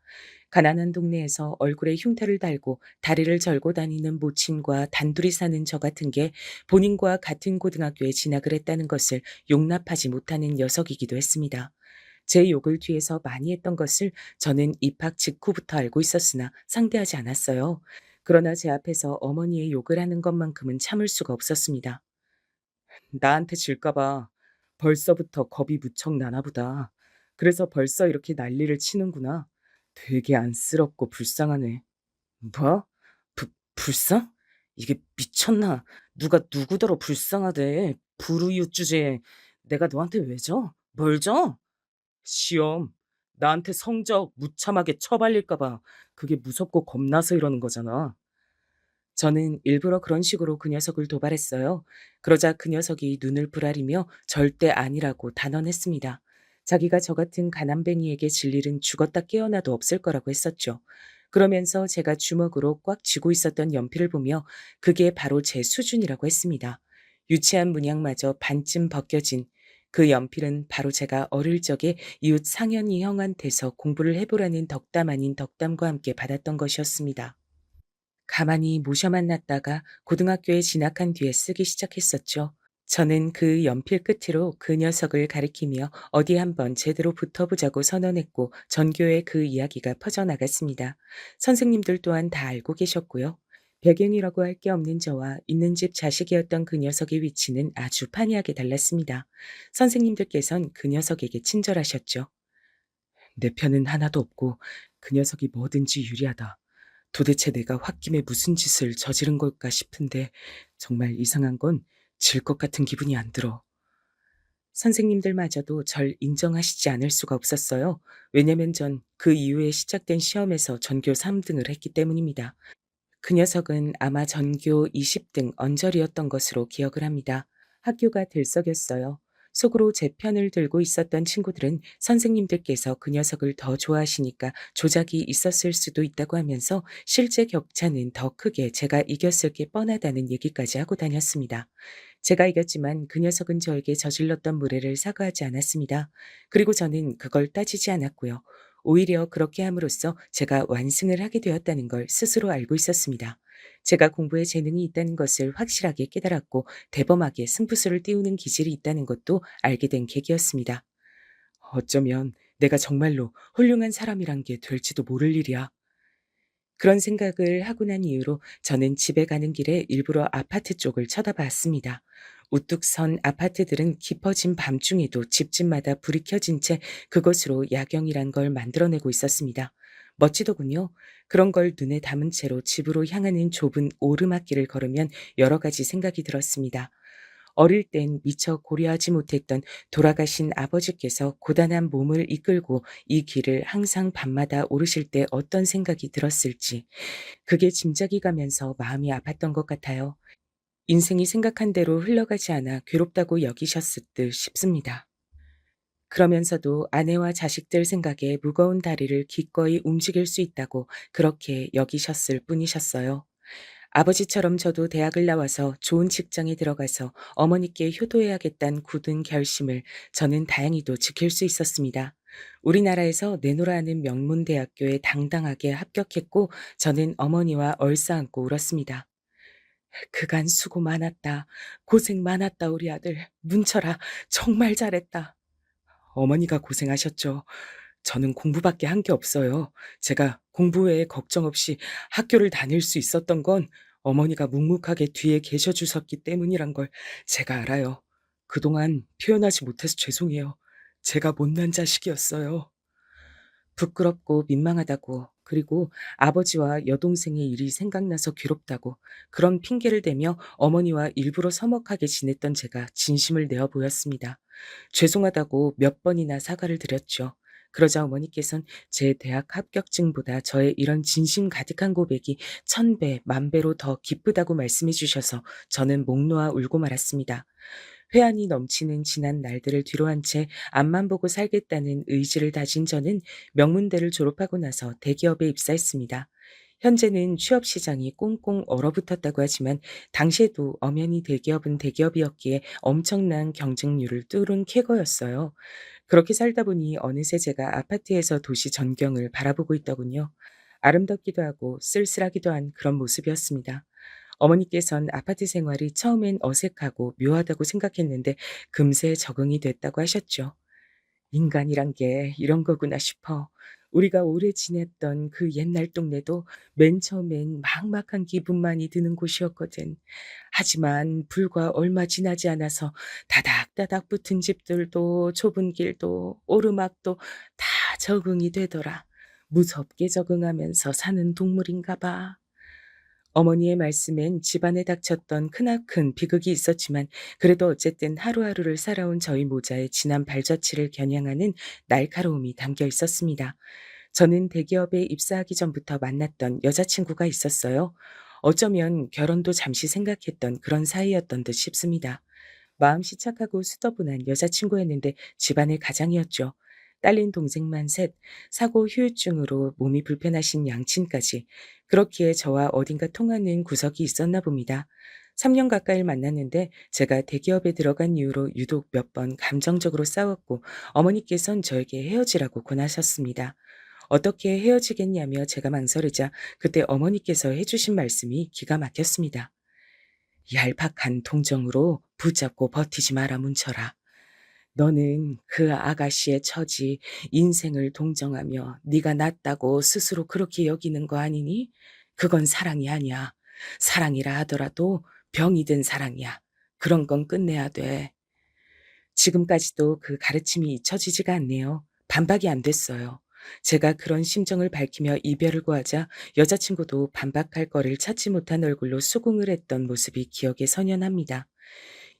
가난한 동네에서 얼굴에 흉터를 달고 다리를 절고 다니는 모친과 단둘이 사는 저 같은 게 본인과 같은 고등학교에 진학을 했다는 것을 용납하지 못하는 녀석이기도 했습니다. 제 욕을 뒤에서 많이 했던 것을 저는 입학 직후부터 알고 있었으나 상대하지 않았어요. 그러나 제 앞에서 어머니의 욕을 하는 것만큼은 참을 수가 없었습니다. 나한테 질까봐 벌써부터 겁이 무척 나나 보다. 그래서 벌써 이렇게 난리를 치는구나. 되게 안쓰럽고 불쌍하네. 뭐? 불쌍? 이게 미쳤나? 누가 누구더러 불쌍하대. 불우이웃 주제에 내가 너한테 왜 져? 뭘 져? 시험. 나한테 성적 무참하게 처발릴까 봐 그게 무섭고 겁나서 이러는 거잖아. 저는 일부러 그런 식으로 그 녀석을 도발했어요. 그러자 그 녀석이 눈을 부라리며 절대 아니라고 단언했습니다. 자기가 저 같은 가난뱅이에게 질 일은 죽었다 깨어나도 없을 거라고 했었죠. 그러면서 제가 주먹으로 꽉 쥐고 있었던 연필을 보며 그게 바로 제 수준이라고 했습니다. 유치한 문양마저 반쯤 벗겨진 그 연필은 바로 제가 어릴 적에 이웃 상현이 형한테서 공부를 해보라는 덕담 아닌 덕담과 함께 받았던 것이었습니다. 가만히 모셔만 놨다가 고등학교에 진학한 뒤에 쓰기 시작했었죠. 저는 그 연필 끝으로 그 녀석을 가리키며 어디 한번 제대로 붙어보자고 선언했고 전교에 그 이야기가 퍼져나갔습니다. 선생님들 또한 다 알고 계셨고요. 배경이라고 할 게 없는 저와 있는 집 자식이었던 그 녀석의 위치는 아주 판이하게 달랐습니다. 선생님들께선 그 녀석에게 친절하셨죠. 내 편은 하나도 없고 그 녀석이 뭐든지 유리하다. 도대체 내가 홧김에 무슨 짓을 저지른 걸까 싶은데 정말 이상한 건 질 것 같은 기분이 안 들어. 선생님들마저도 절 인정하시지 않을 수가 없었어요. 왜냐면 전 그 이후에 시작된 시험에서 전교 3등을 했기 때문입니다. 그 녀석은 아마 전교 20등 언저리였던 것으로 기억을 합니다. 학교가 들썩였어요. 속으로 제 편을 들고 있었던 친구들은 선생님들께서 그 녀석을 더 좋아하시니까 조작이 있었을 수도 있다고 하면서 실제 격차는 더 크게 제가 이겼을 게 뻔하다는 얘기까지 하고 다녔습니다. 제가 이겼지만 그 녀석은 저에게 저질렀던 무례를 사과하지 않았습니다. 그리고 저는 그걸 따지지 않았고요. 오히려 그렇게 함으로써 제가 완승을 하게 되었다는 걸 스스로 알고 있었습니다. 제가 공부에 재능이 있다는 것을 확실하게 깨달았고 대범하게 승부수를 띄우는 기질이 있다는 것도 알게 된 계기였습니다. 어쩌면 내가 정말로 훌륭한 사람이란 게 될지도 모를 일이야. 그런 생각을 하고 난 이후로 저는 집에 가는 길에 일부러 아파트 쪽을 쳐다봤습니다. 우뚝 선 아파트들은 깊어진 밤중에도 집집마다 불이 켜진 채 그것으로 야경이란 걸 만들어내고 있었습니다. 멋지더군요. 그런 걸 눈에 담은 채로 집으로 향하는 좁은 오르막길을 걸으면 여러 가지 생각이 들었습니다. 어릴 땐 미처 고려하지 못했던 돌아가신 아버지께서 고단한 몸을 이끌고 이 길을 항상 밤마다 오르실 때 어떤 생각이 들었을지, 그게 짐작이 가면서 마음이 아팠던 것 같아요. 인생이 생각한 대로 흘러가지 않아 괴롭다고 여기셨을 듯 싶습니다. 그러면서도 아내와 자식들 생각에 무거운 다리를 기꺼이 움직일 수 있다고 그렇게 여기셨을 뿐이셨어요. 아버지처럼 저도 대학을 나와서 좋은 직장에 들어가서 어머니께 효도해야겠다는 굳은 결심을 저는 다행히도 지킬 수 있었습니다. 우리나라에서 내노라 하는 명문대학교에 당당하게 합격했고 저는 어머니와 얼싸안고 울었습니다. 그간 수고 많았다. 고생 많았다 우리 아들. 문철아 정말 잘했다. 어머니가 고생하셨죠. 저는 공부밖에 한 게 없어요. 제가 공부 외에 걱정 없이 학교를 다닐 수 있었던 건 어머니가 묵묵하게 뒤에 계셔 주셨기 때문이란 걸 제가 알아요. 그동안 표현하지 못해서 죄송해요. 제가 못난 자식이었어요. 부끄럽고 민망하다고, 그리고 아버지와 여동생의 일이 생각나서 괴롭다고, 그런 핑계를 대며 어머니와 일부러 서먹하게 지냈던 제가 진심을 내어 보였습니다. 죄송하다고 몇 번이나 사과를 드렸죠. 그러자 어머니께선 제 대학 합격증보다 저의 이런 진심 가득한 고백이 1000배, 만배로 더 기쁘다고 말씀해 주셔서 저는 목 놓아 울고 말았습니다. 회한이 넘치는 지난 날들을 뒤로한 채 앞만 보고 살겠다는 의지를 다진 저는 명문대를 졸업하고 나서 대기업에 입사했습니다. 현재는 취업 시장이 꽁꽁 얼어붙었다고 하지만 당시에도 엄연히 대기업은 대기업이었기에 엄청난 경쟁률을 뚫은 쾌거였어요. 그렇게 살다 보니 어느새 제가 아파트에서 도시 전경을 바라보고 있더군요. 아름답기도 하고 쓸쓸하기도 한 그런 모습이었습니다. 어머니께선 아파트 생활이 처음엔 어색하고 묘하다고 생각했는데 금세 적응이 됐다고 하셨죠. 인간이란 게 이런 거구나 싶어. 우리가 오래 지냈던 그 옛날 동네도 맨 처음엔 막막한 기분만이 드는 곳이었거든. 하지만 불과 얼마 지나지 않아서 다닥다닥 붙은 집들도 좁은 길도 오르막도 다 적응이 되더라. 무섭게 적응하면서 사는 동물인가 봐. 어머니의 말씀엔 집안에 닥쳤던 크나큰 비극이 있었지만 그래도 어쨌든 하루하루를 살아온 저희 모자의 지난 발자취를 겨냥하는 날카로움이 담겨 있었습니다. 저는 대기업에 입사하기 전부터 만났던 여자친구가 있었어요. 어쩌면 결혼도 잠시 생각했던 그런 사이였던 듯 싶습니다. 마음씨 착하고 수더분한 여자친구였는데 집안의 가장이었죠. 딸린 동생만 셋, 사고 후유증으로 몸이 불편하신 양친까지. 그렇기에 저와 어딘가 통하는 구석이 있었나 봅니다. 3년 가까이 만났는데 제가 대기업에 들어간 이후로 유독 몇 번 감정적으로 싸웠고 어머니께선 저에게 헤어지라고 권하셨습니다. 어떻게 헤어지겠냐며 제가 망설이자 그때 어머니께서 해주신 말씀이 기가 막혔습니다. 얄팍한 동정으로 붙잡고 버티지 마라 문철아. 너는 그 아가씨의 처지, 인생을 동정하며 네가 낫다고 스스로 그렇게 여기는 거 아니니? 그건 사랑이 아니야. 사랑이라 하더라도 병이 든 사랑이야. 그런 건 끝내야 돼. 지금까지도 그 가르침이 잊혀지지가 않네요. 반박이 안 됐어요. 제가 그런 심정을 밝히며 이별을 구하자 여자친구도 반박할 거리를 찾지 못한 얼굴로 수긍을 했던 모습이 기억에 선연합니다.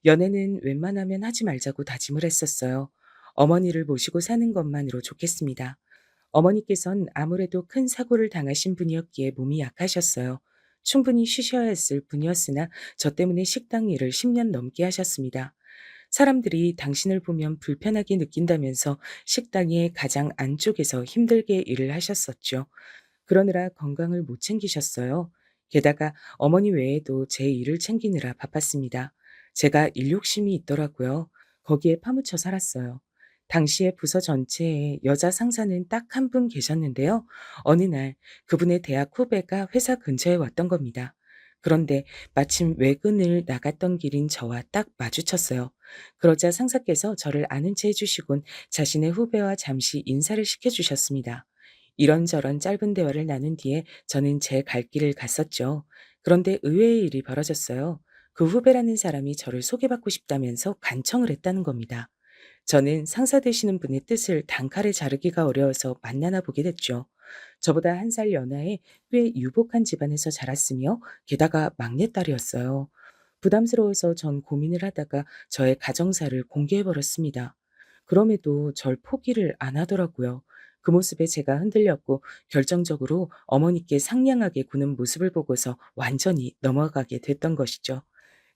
연애는 웬만하면 하지 말자고 다짐을 했었어요. 어머니를 모시고 사는 것만으로 좋겠습니다. 어머니께선 아무래도 큰 사고를 당하신 분이었기에 몸이 약하셨어요. 충분히 쉬셔야 했을 분이었으나 저 때문에 식당 일을 10년 넘게 하셨습니다. 사람들이 당신을 보면 불편하게 느낀다면서 식당의 가장 안쪽에서 힘들게 일을 하셨었죠. 그러느라 건강을 못 챙기셨어요. 게다가 어머니 외에도 제 일을 챙기느라 바빴습니다. 제가 일 욕심이 있더라고요. 거기에 파묻혀 살았어요. 당시에 부서 전체에 여자 상사는 딱 한 분 계셨는데요. 어느 날 그분의 대학 후배가 회사 근처에 왔던 겁니다. 그런데 마침 외근을 나갔던 길인 저와 딱 마주쳤어요. 그러자 상사께서 저를 아는 체 해주시곤 자신의 후배와 잠시 인사를 시켜주셨습니다. 이런저런 짧은 대화를 나눈 뒤에 저는 제 갈 길을 갔었죠. 그런데 의외의 일이 벌어졌어요. 그 후배라는 사람이 저를 소개받고 싶다면서 간청을 했다는 겁니다. 저는 상사 되시는 분의 뜻을 단칼에 자르기가 어려워서 만나나 보게 됐죠. 저보다 한 살 연하에 꽤 유복한 집안에서 자랐으며 게다가 막내딸이었어요. 부담스러워서 전 고민을 하다가 저의 가정사를 공개해버렸습니다. 그럼에도 절 포기를 안 하더라고요. 그 모습에 제가 흔들렸고 결정적으로 어머니께 상냥하게 구는 모습을 보고서 완전히 넘어가게 됐던 것이죠.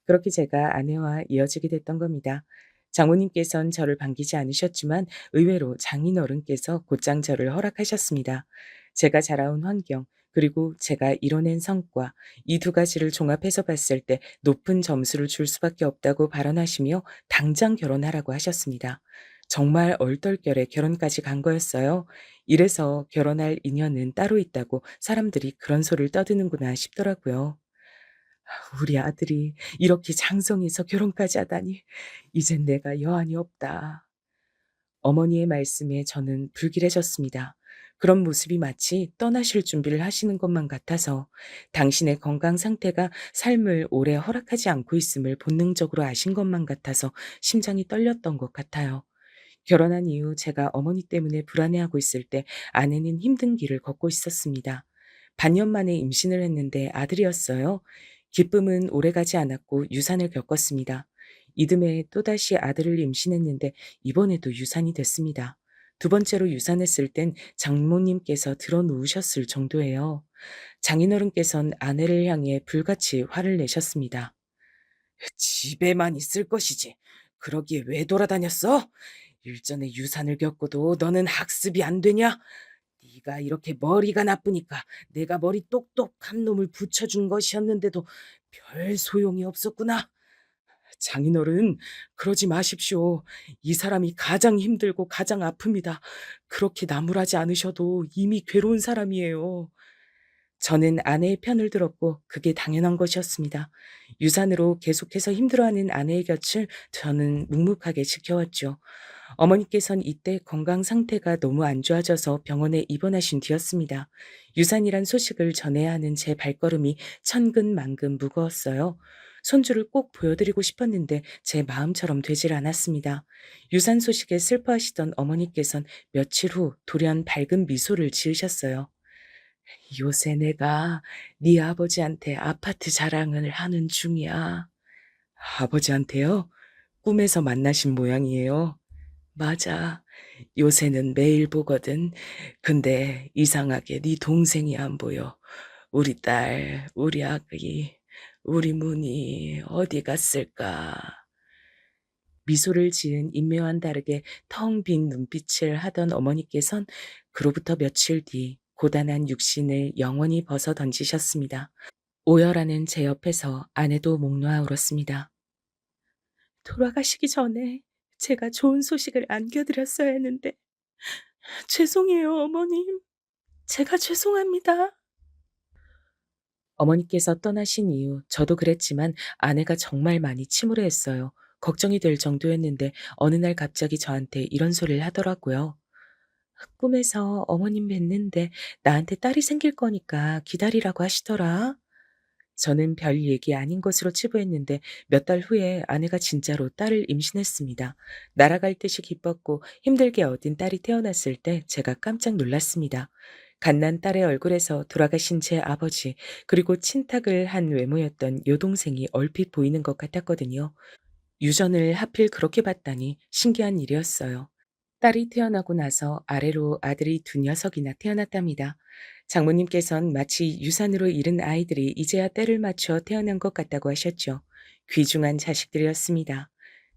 그렇게 제가 아내와 이어지게 됐던 겁니다. 장모님께선 저를 반기지 않으셨지만 의외로 장인어른께서 곧장 저를 허락하셨습니다. 제가 자라온 환경, 그리고 제가 이뤄낸 성과, 이 두 가지를 종합해서 봤을 때 높은 점수를 줄 수밖에 없다고 발언하시며 당장 결혼하라고 하셨습니다. 정말 얼떨결에 결혼까지 간 거였어요. 이래서 결혼할 인연은 따로 있다고 사람들이 그런 소리를 떠드는구나 싶더라고요. 우리 아들이 이렇게 장성해서 결혼까지 하다니 이젠 내가 여한이 없다. 어머니의 말씀에 저는 불길해졌습니다. 그런 모습이 마치 떠나실 준비를 하시는 것만 같아서 당신의 건강 상태가 삶을 오래 허락하지 않고 있음을 본능적으로 아신 것만 같아서 심장이 떨렸던 것 같아요. 결혼한 이후 제가 어머니 때문에 불안해하고 있을 때 아내는 힘든 길을 걷고 있었습니다. 반년 만에 임신을 했는데 아들이었어요. 기쁨은 오래가지 않았고 유산을 겪었습니다. 이듬해 또다시 아들을 임신했는데 이번에도 유산이 됐습니다. 두 번째로 유산했을 땐 장모님께서 들어누우셨을 정도예요. 장인어른께선 아내를 향해 불같이 화를 내셨습니다. 집에만 있을 것이지. 그러기에 왜 돌아다녔어? 일전에 유산을 겪고도 너는 학습이 안 되냐? 네가 이렇게 머리가 나쁘니까 내가 머리 똑똑한 놈을 붙여준 것이었는데도 별 소용이 없었구나. 장인어른, 그러지 마십시오. 이 사람이 가장 힘들고 가장 아픕니다. 그렇게 나무라지 않으셔도 이미 괴로운 사람이에요. 저는 아내의 편을 들었고 그게 당연한 것이었습니다. 유산으로 계속해서 힘들어하는 아내의 곁을 저는 묵묵하게 지켜왔죠. 어머니께선 이때 건강 상태가 너무 안 좋아져서 병원에 입원하신 뒤였습니다. 유산이란 소식을 전해야 하는 제 발걸음이 천근만근 무거웠어요. 손주를 꼭 보여드리고 싶었는데 제 마음처럼 되질 않았습니다. 유산 소식에 슬퍼하시던 어머니께선 며칠 후 돌연 밝은 미소를 지으셨어요. 요새 내가 네 아버지한테 아파트 자랑을 하는 중이야. 아버지한테요? 꿈에서 만나신 모양이에요. 맞아. 요새는 매일 보거든. 근데 이상하게 네 동생이 안 보여. 우리 딸, 우리 아기, 우리 문이 어디 갔을까? 미소를 지은 인매와는 다르게 텅 빈 눈빛을 하던 어머니께선 그로부터 며칠 뒤 고단한 육신을 영원히 벗어 던지셨습니다. 오열하는 제 옆에서 아내도 목 놓아 울었습니다. 돌아가시기 전에 제가 좋은 소식을 안겨드렸어야 했는데 죄송해요, 어머님. 제가 죄송합니다. 어머니께서 떠나신 이후 저도 그랬지만 아내가 정말 많이 침울해했어요. 걱정이 될 정도였는데 어느 날 갑자기 저한테 이런 소리를 하더라고요. 꿈에서 어머님 뵀는데 나한테 딸이 생길 거니까 기다리라고 하시더라. 저는 별 얘기 아닌 것으로 치부했는데 몇 달 후에 아내가 진짜로 딸을 임신했습니다. 날아갈 듯이 기뻤고 힘들게 얻은 딸이 태어났을 때 제가 깜짝 놀랐습니다. 갓난 딸의 얼굴에서 돌아가신 제 아버지 그리고 친탁을 한 외모였던 여동생이 얼핏 보이는 것 같았거든요. 유전을 하필 그렇게 봤다니 신기한 일이었어요. 딸이 태어나고 나서 아래로 아들이 두 녀석이나 태어났답니다. 장모님께선 마치 유산으로 잃은 아이들이 이제야 때를 맞춰 태어난 것 같다고 하셨죠. 귀중한 자식들이었습니다.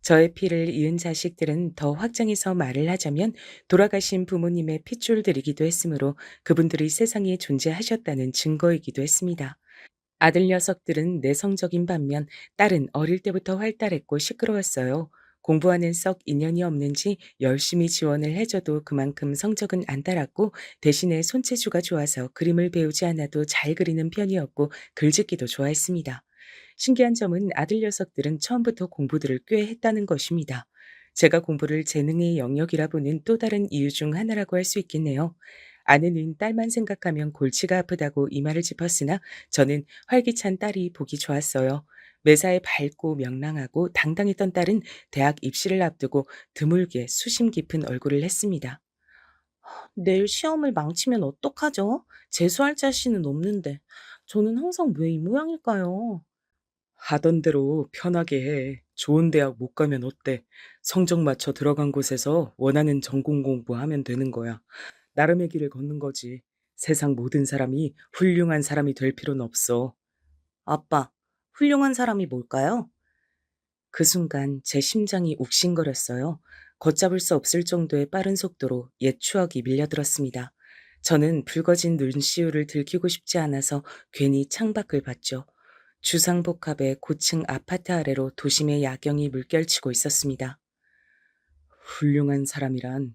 저의 피를 이은 자식들은 더 확장해서 말을 하자면 돌아가신 부모님의 핏줄들이기도 했으므로 그분들이 세상에 존재하셨다는 증거이기도 했습니다. 아들 녀석들은 내성적인 반면 딸은 어릴 때부터 활달했고 시끄러웠어요. 공부하는 썩 인연이 없는지 열심히 지원을 해줘도 그만큼 성적은 안 따랐고 대신에 손재주가 좋아서 그림을 배우지 않아도 잘 그리는 편이었고 글짓기도 좋아했습니다. 신기한 점은 아들 녀석들은 처음부터 공부들을 꽤 했다는 것입니다. 제가 공부를 재능의 영역이라 보는 또 다른 이유 중 하나라고 할 수 있겠네요. 아내는 딸만 생각하면 골치가 아프다고 이 말을 짚었으나 저는 활기찬 딸이 보기 좋았어요. 매사에 밝고 명랑하고 당당했던 딸은 대학 입시를 앞두고 드물게 수심 깊은 얼굴을 했습니다. 내일 시험을 망치면 어떡하죠? 재수할 자신은 없는데. 저는 항상 왜 이 모양일까요? 하던 대로 편하게 해. 좋은 대학 못 가면 어때? 성적 맞춰 들어간 곳에서 원하는 전공 공부하면 되는 거야. 나름의 길을 걷는 거지. 세상 모든 사람이 훌륭한 사람이 될 필요는 없어. 아빠, 훌륭한 사람이 뭘까요? 그 순간 제 심장이 욱신거렸어요. 걷잡을 수 없을 정도의 빠른 속도로 옛 추억이 밀려들었습니다. 저는 붉어진 눈시울을 들키고 싶지 않아서 괜히 창밖을 봤죠. 주상복합의 고층 아파트 아래로 도심의 야경이 물결치고 있었습니다. 훌륭한 사람이란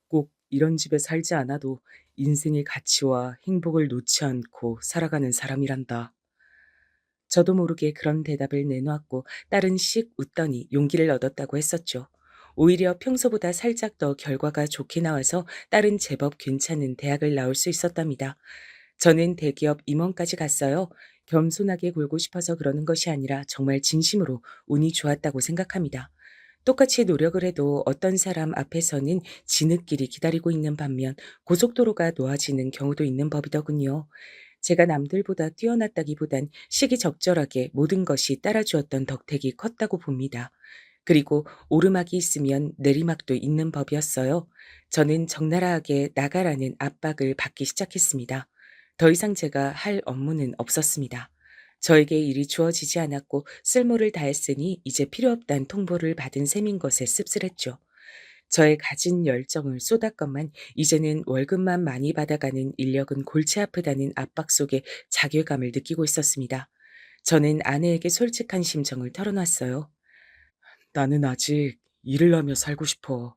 꼭 이런 집에 살지 않아도 인생의 가치와 행복을 놓지 않고 살아가는 사람이란다. 저도 모르게 그런 대답을 내놓았고 딸은 씩 웃더니 용기를 얻었다고 했었죠. 오히려 평소보다 살짝 더 결과가 좋게 나와서 딸은 제법 괜찮은 대학을 나올 수 있었답니다. 저는 대기업 임원까지 갔어요. 겸손하게 굴고 싶어서 그러는 것이 아니라 정말 진심으로 운이 좋았다고 생각합니다. 똑같이 노력을 해도 어떤 사람 앞에서는 진흙길이 기다리고 있는 반면 고속도로가 놓아지는 경우도 있는 법이더군요. 제가 남들보다 뛰어났다기보단 시기적절하게 모든 것이 따라주었던 덕택이 컸다고 봅니다. 그리고 오르막이 있으면 내리막도 있는 법이었어요. 저는 적나라하게 나가라는 압박을 받기 시작했습니다. 더 이상 제가 할 업무는 없었습니다. 저에게 일이 주어지지 않았고 쓸모를 다했으니 이제 필요 없다는 통보를 받은 셈인 것에 씁쓸했죠. 저의 가진 열정을 쏟았건만 이제는 월급만 많이 받아가는 인력은 골치 아프다는 압박 속에 자괴감을 느끼고 있었습니다. 저는 아내에게 솔직한 심정을 털어놨어요. 나는 아직 일을 하며 살고 싶어.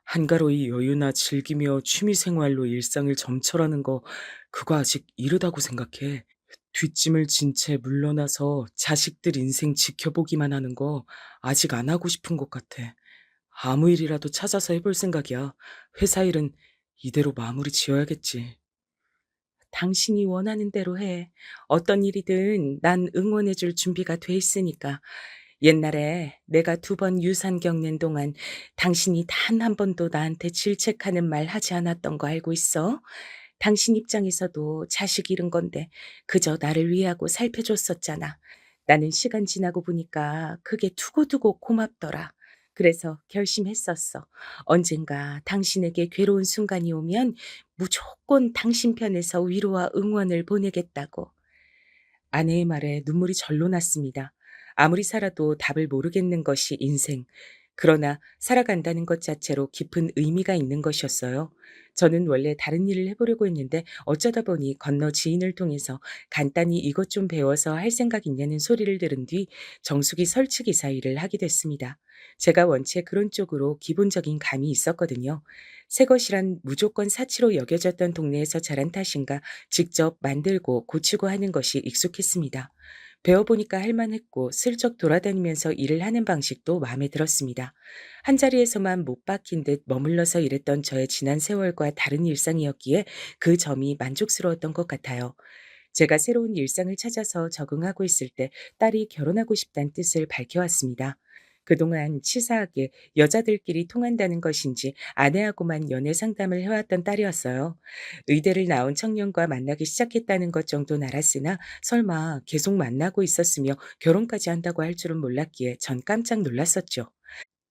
한가로이 여유나 즐기며 취미 생활로 일상을 점철하는 거, 그거 아직 이르다고 생각해. 뒷짐을 진 채 물러나서 자식들 인생 지켜보기만 하는 거 아직 안 하고 싶은 것 같아. 아무 일이라도 찾아서 해볼 생각이야. 회사 일은 이대로 마무리 지어야겠지. 당신이 원하는 대로 해. 어떤 일이든 난 응원해줄 준비가 돼 있으니까. 옛날에 내가 2번 유산 겪는 동안 당신이 단 한 번도 나한테 질책하는 말 하지 않았던 거 알고 있어? 당신 입장에서도 자식 잃은 건데 그저 나를 위하고 살펴줬었잖아. 나는 시간 지나고 보니까 그게 두고두고 고맙더라. 그래서 결심했었어. 언젠가 당신에게 괴로운 순간이 오면 무조건 당신 편에서 위로와 응원을 보내겠다고. 아내의 말에 눈물이 절로 났습니다. 아무리 살아도 답을 모르겠는 것이 인생. 그러나 살아간다는 것 자체로 깊은 의미가 있는 것이었어요. 저는 원래 다른 일을 해보려고 했는데 어쩌다 보니 건너 지인을 통해서 간단히 이것 좀 배워서 할 생각 있냐는 소리를 들은 뒤 정수기 설치기사 일을 하게 됐습니다. 제가 원체 그런 쪽으로 기본적인 감이 있었거든요. 새 것이란 무조건 사치로 여겨졌던 동네에서 자란 탓인가 직접 만들고 고치고 하는 것이 익숙했습니다. 배워보니까 할만했고 슬쩍 돌아다니면서 일을 하는 방식도 마음에 들었습니다. 한자리에서만 못 박힌 듯 머물러서 일했던 저의 지난 세월과 다른 일상이었기에 그 점이 만족스러웠던 것 같아요. 제가 새로운 일상을 찾아서 적응하고 있을 때 딸이 결혼하고 싶다는 뜻을 밝혀왔습니다. 그동안 치사하게 여자들끼리 통한다는 것인지 아내하고만 연애 상담을 해왔던 딸이었어요. 의대를 나온 청년과 만나기 시작했다는 것 정도는 알았으나 설마 계속 만나고 있었으며 결혼까지 한다고 할 줄은 몰랐기에 전 깜짝 놀랐었죠.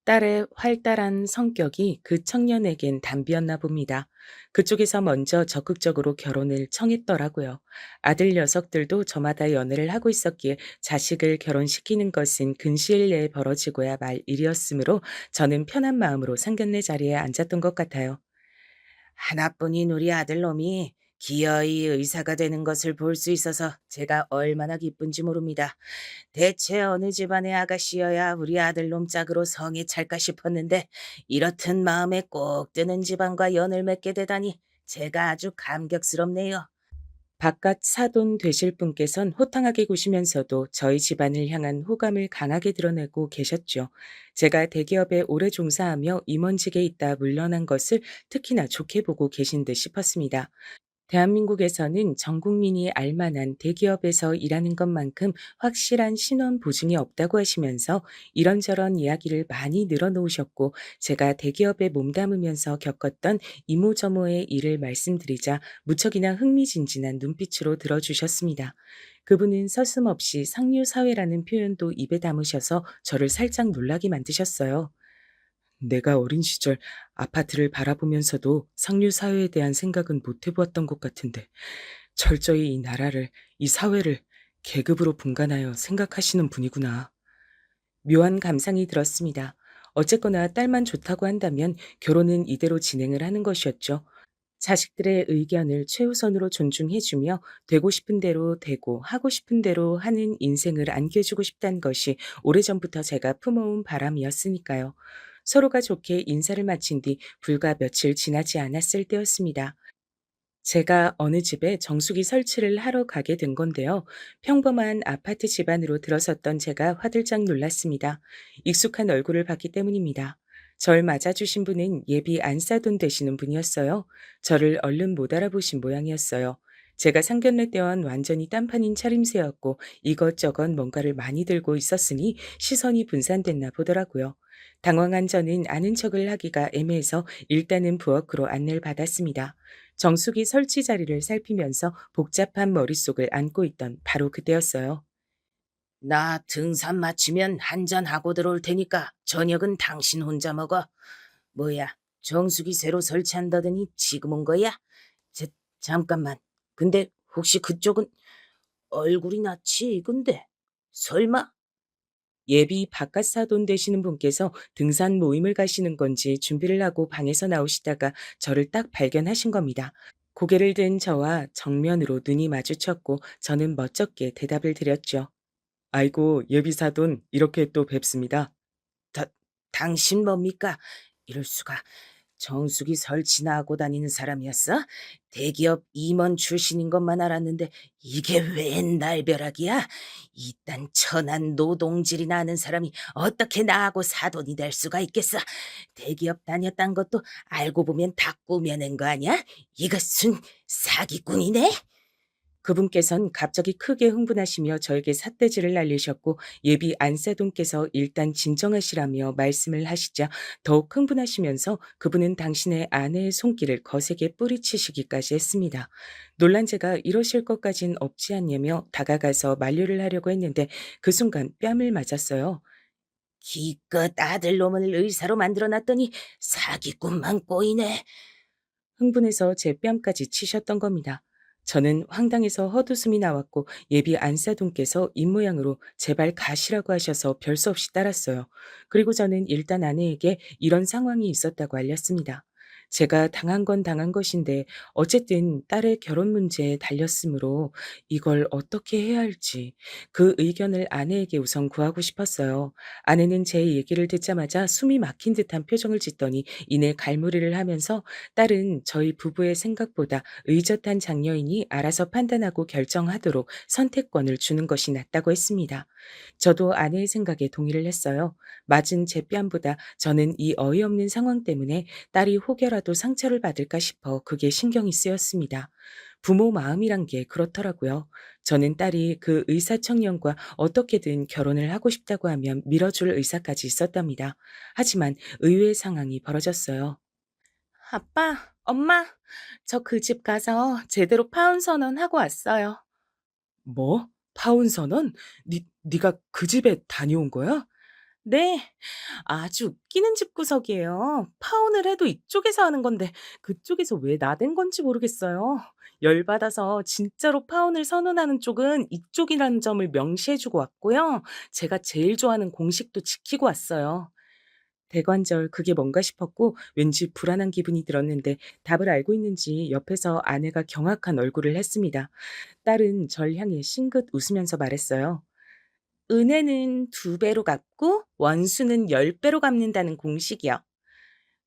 딸의 활달한 성격이 그 청년에겐 담비였나 봅니다. 그쪽에서 먼저 적극적으로 결혼을 청했더라고요. 아들 녀석들도 저마다 연애를 하고 있었기에 자식을 결혼시키는 것은 근시일 내에 벌어지고야 말 일이었으므로 저는 편한 마음으로 상견례 자리에 앉았던 것 같아요. 하나뿐인 우리 아들놈이 기어이 의사가 되는 것을 볼 수 있어서 제가 얼마나 기쁜지 모릅니다. 대체 어느 집안의 아가씨여야 우리 아들놈 짝으로 성에 찰까 싶었는데 이렇듯 마음에 꼭 드는 집안과 연을 맺게 되다니 제가 아주 감격스럽네요. 바깥 사돈 되실 분께선 호탕하게 구시면서도 저희 집안을 향한 호감을 강하게 드러내고 계셨죠. 제가 대기업에 오래 종사하며 임원직에 있다 물러난 것을 특히나 좋게 보고 계신 듯 싶었습니다. 대한민국에서는 전 국민이 알만한 대기업에서 일하는 것만큼 확실한 신원 보증이 없다고 하시면서 이런저런 이야기를 많이 늘어놓으셨고 제가 대기업에 몸담으면서 겪었던 이모저모의 일을 말씀드리자 무척이나 흥미진진한 눈빛으로 들어주셨습니다. 그분은 서슴없이 상류사회라는 표현도 입에 담으셔서 저를 살짝 놀라게 만드셨어요. 내가 어린 시절 아파트를 바라보면서도 상류 사회에 대한 생각은 못 해보았던 것 같은데 철저히 이 나라를, 이 사회를 계급으로 분간하여 생각하시는 분이구나. 묘한 감상이 들었습니다. 어쨌거나 딸만 좋다고 한다면 결혼은 이대로 진행을 하는 것이었죠. 자식들의 의견을 최우선으로 존중해주며 되고 싶은 대로 되고 하고 싶은 대로 하는 인생을 안겨주고 싶다는 것이 오래전부터 제가 품어온 바람이었으니까요. 서로가 좋게 인사를 마친 뒤 불과 며칠 지나지 않았을 때였습니다. 제가 어느 집에 정수기 설치를 하러 가게 된 건데요. 평범한 아파트 집안으로 들어섰던 제가 화들짝 놀랐습니다. 익숙한 얼굴을 봤기 때문입니다. 절 맞아주신 분은 예비 안사돈 되시는 분이었어요. 저를 얼른 못 알아보신 모양이었어요. 제가 상견례 때와는 완전히 딴판인 차림새였고 이것저것 뭔가를 많이 들고 있었으니 시선이 분산됐나 보더라고요. 당황한 저는 아는 척을 하기가 애매해서 일단은 부엌으로 안내를 받았습니다. 정수기 설치 자리를 살피면서 복잡한 머릿속을 안고 있던 바로 그때였어요. 나 등산 마치면 한잔 하고 들어올 테니까 저녁은 당신 혼자 먹어. 뭐야, 정수기 새로 설치한다더니 지금 온 거야? 제, 잠깐만. 근데 혹시 그쪽은 얼굴이 낯이 익은데? 설마? 예비 바깥 사돈 되시는 분께서 등산 모임을 가시는 건지 준비를 하고 방에서 나오시다가 저를 딱 발견하신 겁니다. 고개를 든 저와 정면으로 눈이 마주쳤고 저는 멋쩍게 대답을 드렸죠. 아이고, 예비 사돈, 이렇게 또 뵙습니다. 다, 당신 뭡니까? 이럴 수가. 정숙이 설 지나하고 다니는 사람이었어? 대기업 임원 출신인 것만 알았는데 이게 웬 날벼락이야? 이딴 천한 노동질이 나는 사람이 어떻게 나하고 사돈이 될 수가 있겠어? 대기업 다녔단 것도 알고 보면 다 꾸며낸 거 아니야? 이것은 사기꾼이네? 그분께선 갑자기 크게 흥분하시며 저에게 삿대질을 날리셨고 예비 안사돈께서 일단 진정하시라며 말씀을 하시자 더욱 흥분하시면서 그분은 당신의 아내의 손길을 거세게 뿌리치시기까지 했습니다. 놀란 제가 이러실 것까진 없지 않냐며 다가가서 만류를 하려고 했는데 그 순간 뺨을 맞았어요. 기껏 아들놈을 의사로 만들어놨더니 사기꾼만 꼬이네. 흥분해서 제 뺨까지 치셨던 겁니다. 저는 황당해서 헛웃음이 나왔고 예비 안사돈께서 입모양으로 제발 가시라고 하셔서 별 수 없이 따랐어요. 그리고 저는 일단 아내에게 이런 상황이 있었다고 알렸습니다. 제가 당한 건 당한 것인데 어쨌든 딸의 결혼 문제에 달렸으므로 이걸 어떻게 해야 할지 그 의견을 아내에게 우선 구하고 싶었어요. 아내는 제 얘기를 듣자마자 숨이 막힌 듯한 표정을 짓더니 이내 갈무리를 하면서 딸은 저희 부부의 생각보다 의젓한 장녀이니 알아서 판단하고 결정하도록 선택권을 주는 것이 낫다고 했습니다. 저도 아내의 생각에 동의를 했어요. 맞은 제 뺨보다 저는 이 어이없는 상황 때문에 딸이 혹여라도 상처를 받을까 싶어 그게 신경이 쓰였습니다. 부모 마음이란 게 그렇더라고요. 저는 딸이 그 의사청년과 어떻게든 결혼을 하고 싶다고 하면 밀어줄 의사까지 있었답니다. 하지만 의외의 상황이 벌어졌어요. 아빠, 엄마, 저 그 집 가서 제대로 파혼 선언하고 왔어요. 뭐? 파혼 선언? 네가 그 집에 다녀온 거야? 네, 아주 웃기는 집구석이에요. 파혼을 해도 이쪽에서 하는 건데 그쪽에서 왜 나댄 건지 모르겠어요. 열받아서 진짜로 파혼을 선언하는 쪽은 이쪽이라는 점을 명시해주고 왔고요. 제가 제일 좋아하는 공식도 지키고 왔어요. 대관절 그게 뭔가 싶었고 왠지 불안한 기분이 들었는데 답을 알고 있는지 옆에서 아내가 경악한 얼굴을 했습니다. 딸은 절 향해 싱긋 웃으면서 말했어요. 은혜는 2배로 갚고 원수는 10배로 갚는다는 공식이요.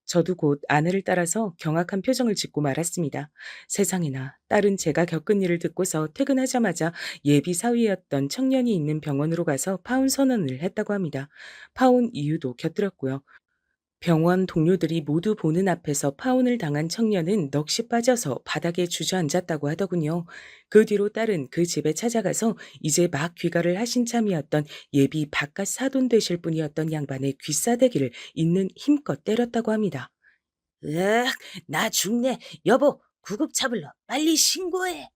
저도 곧 아내를 따라서 경악한 표정을 짓고 말았습니다. 세상에나 딸은 제가 겪은 일을 듣고서 퇴근하자마자 예비 사위였던 청년이 있는 병원으로 가서 파혼 선언을 했다고 합니다. 파혼 이유도 곁들였고요. 병원 동료들이 모두 보는 앞에서 파혼을 당한 청년은 넋이 빠져서 바닥에 주저앉았다고 하더군요. 그 뒤로 딸은 그 집에 찾아가서 이제 막 귀가를 하신 참이었던 예비 바깥 사돈 되실 분이었던 양반의 귀싸대기를 있는 힘껏 때렸다고 합니다. 으악, 나 죽네. 여보, 구급차 불러. 빨리 신고해.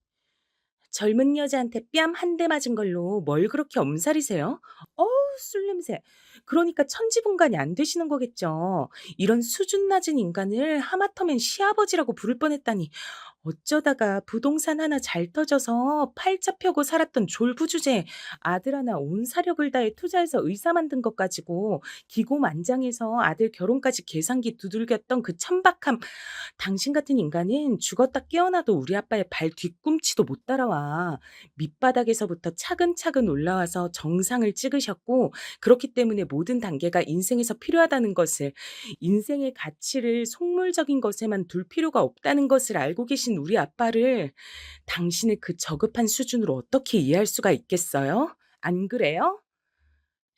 젊은 여자한테 뺨 한 대 맞은 걸로 뭘 그렇게 엄살이세요? 어우, 술 냄새. 그러니까 천지분간이 안 되시는 거겠죠. 이런 수준 낮은 인간을 하마터면 시아버지라고 부를 뻔했다니. 어쩌다가 부동산 하나 잘 터져서 팔자 펴고 살았던 졸부주제에 아들 하나 온 사력을 다해 투자해서 의사 만든 것 가지고 기고만장해서 아들 결혼까지 계산기 두들겼던 그 천박함. 당신 같은 인간은 죽었다 깨어나도 우리 아빠의 발 뒤꿈치도 못 따라와. 밑바닥에서부터 차근차근 올라와서 정상을 찍으셨고 그렇기 때문에 모든 단계가 인생에서 필요하다는 것을, 인생의 가치를 속물적인 것에만 둘 필요가 없다는 것을 알고 계신 우리 아빠를 당신의 그 저급한 수준으로 어떻게 이해할 수가 있겠어요? 안 그래요?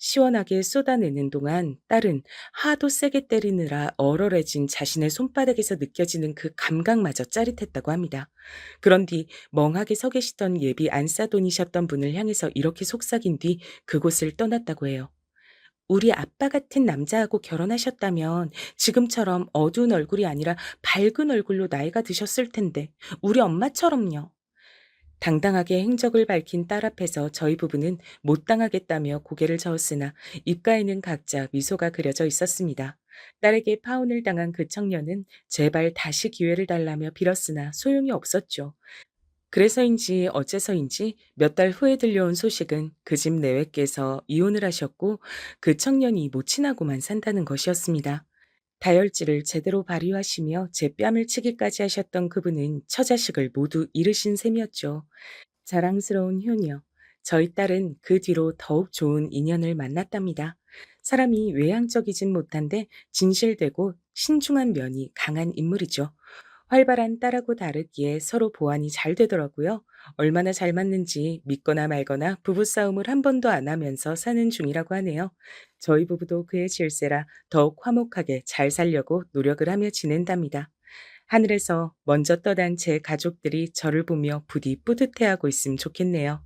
시원하게 쏟아내는 동안 딸은 하도 세게 때리느라 얼얼해진 자신의 손바닥에서 느껴지는 그 감각마저 짜릿했다고 합니다. 그런 뒤 멍하게 서 계시던 예비 안사돈이셨던 분을 향해서 이렇게 속삭인 뒤 그곳을 떠났다고 해요. 우리 아빠 같은 남자하고 결혼하셨다면 지금처럼 어두운 얼굴이 아니라 밝은 얼굴로 나이가 드셨을 텐데 우리 엄마처럼요. 당당하게 행적을 밝힌 딸 앞에서 저희 부부는 못 당하겠다며 고개를 저었으나 입가에는 각자 미소가 그려져 있었습니다. 딸에게 파혼을 당한 그 청년은 제발 다시 기회를 달라며 빌었으나 소용이 없었죠. 그래서인지 어째서인지 몇 달 후에 들려온 소식은 그 집 내외께서 이혼을 하셨고 그 청년이 모친하고만 산다는 것이었습니다. 다혈질을 제대로 발휘하시며 제 뺨을 치기까지 하셨던 그분은 처자식을 모두 잃으신 셈이었죠. 자랑스러운 효녀. 저희 딸은 그 뒤로 더욱 좋은 인연을 만났답니다. 사람이 외향적이진 못한데 진실되고 신중한 면이 강한 인물이죠. 활발한 딸하고 다르기에 서로 보완이 잘 되더라고요. 얼마나 잘 맞는지 믿거나 말거나 부부싸움을 한 번도 안 하면서 사는 중이라고 하네요. 저희 부부도 그의 질세라 더욱 화목하게 잘 살려고 노력을 하며 지낸답니다. 하늘에서 먼저 떠난 제 가족들이 저를 보며 부디 뿌듯해하고 있으면 좋겠네요.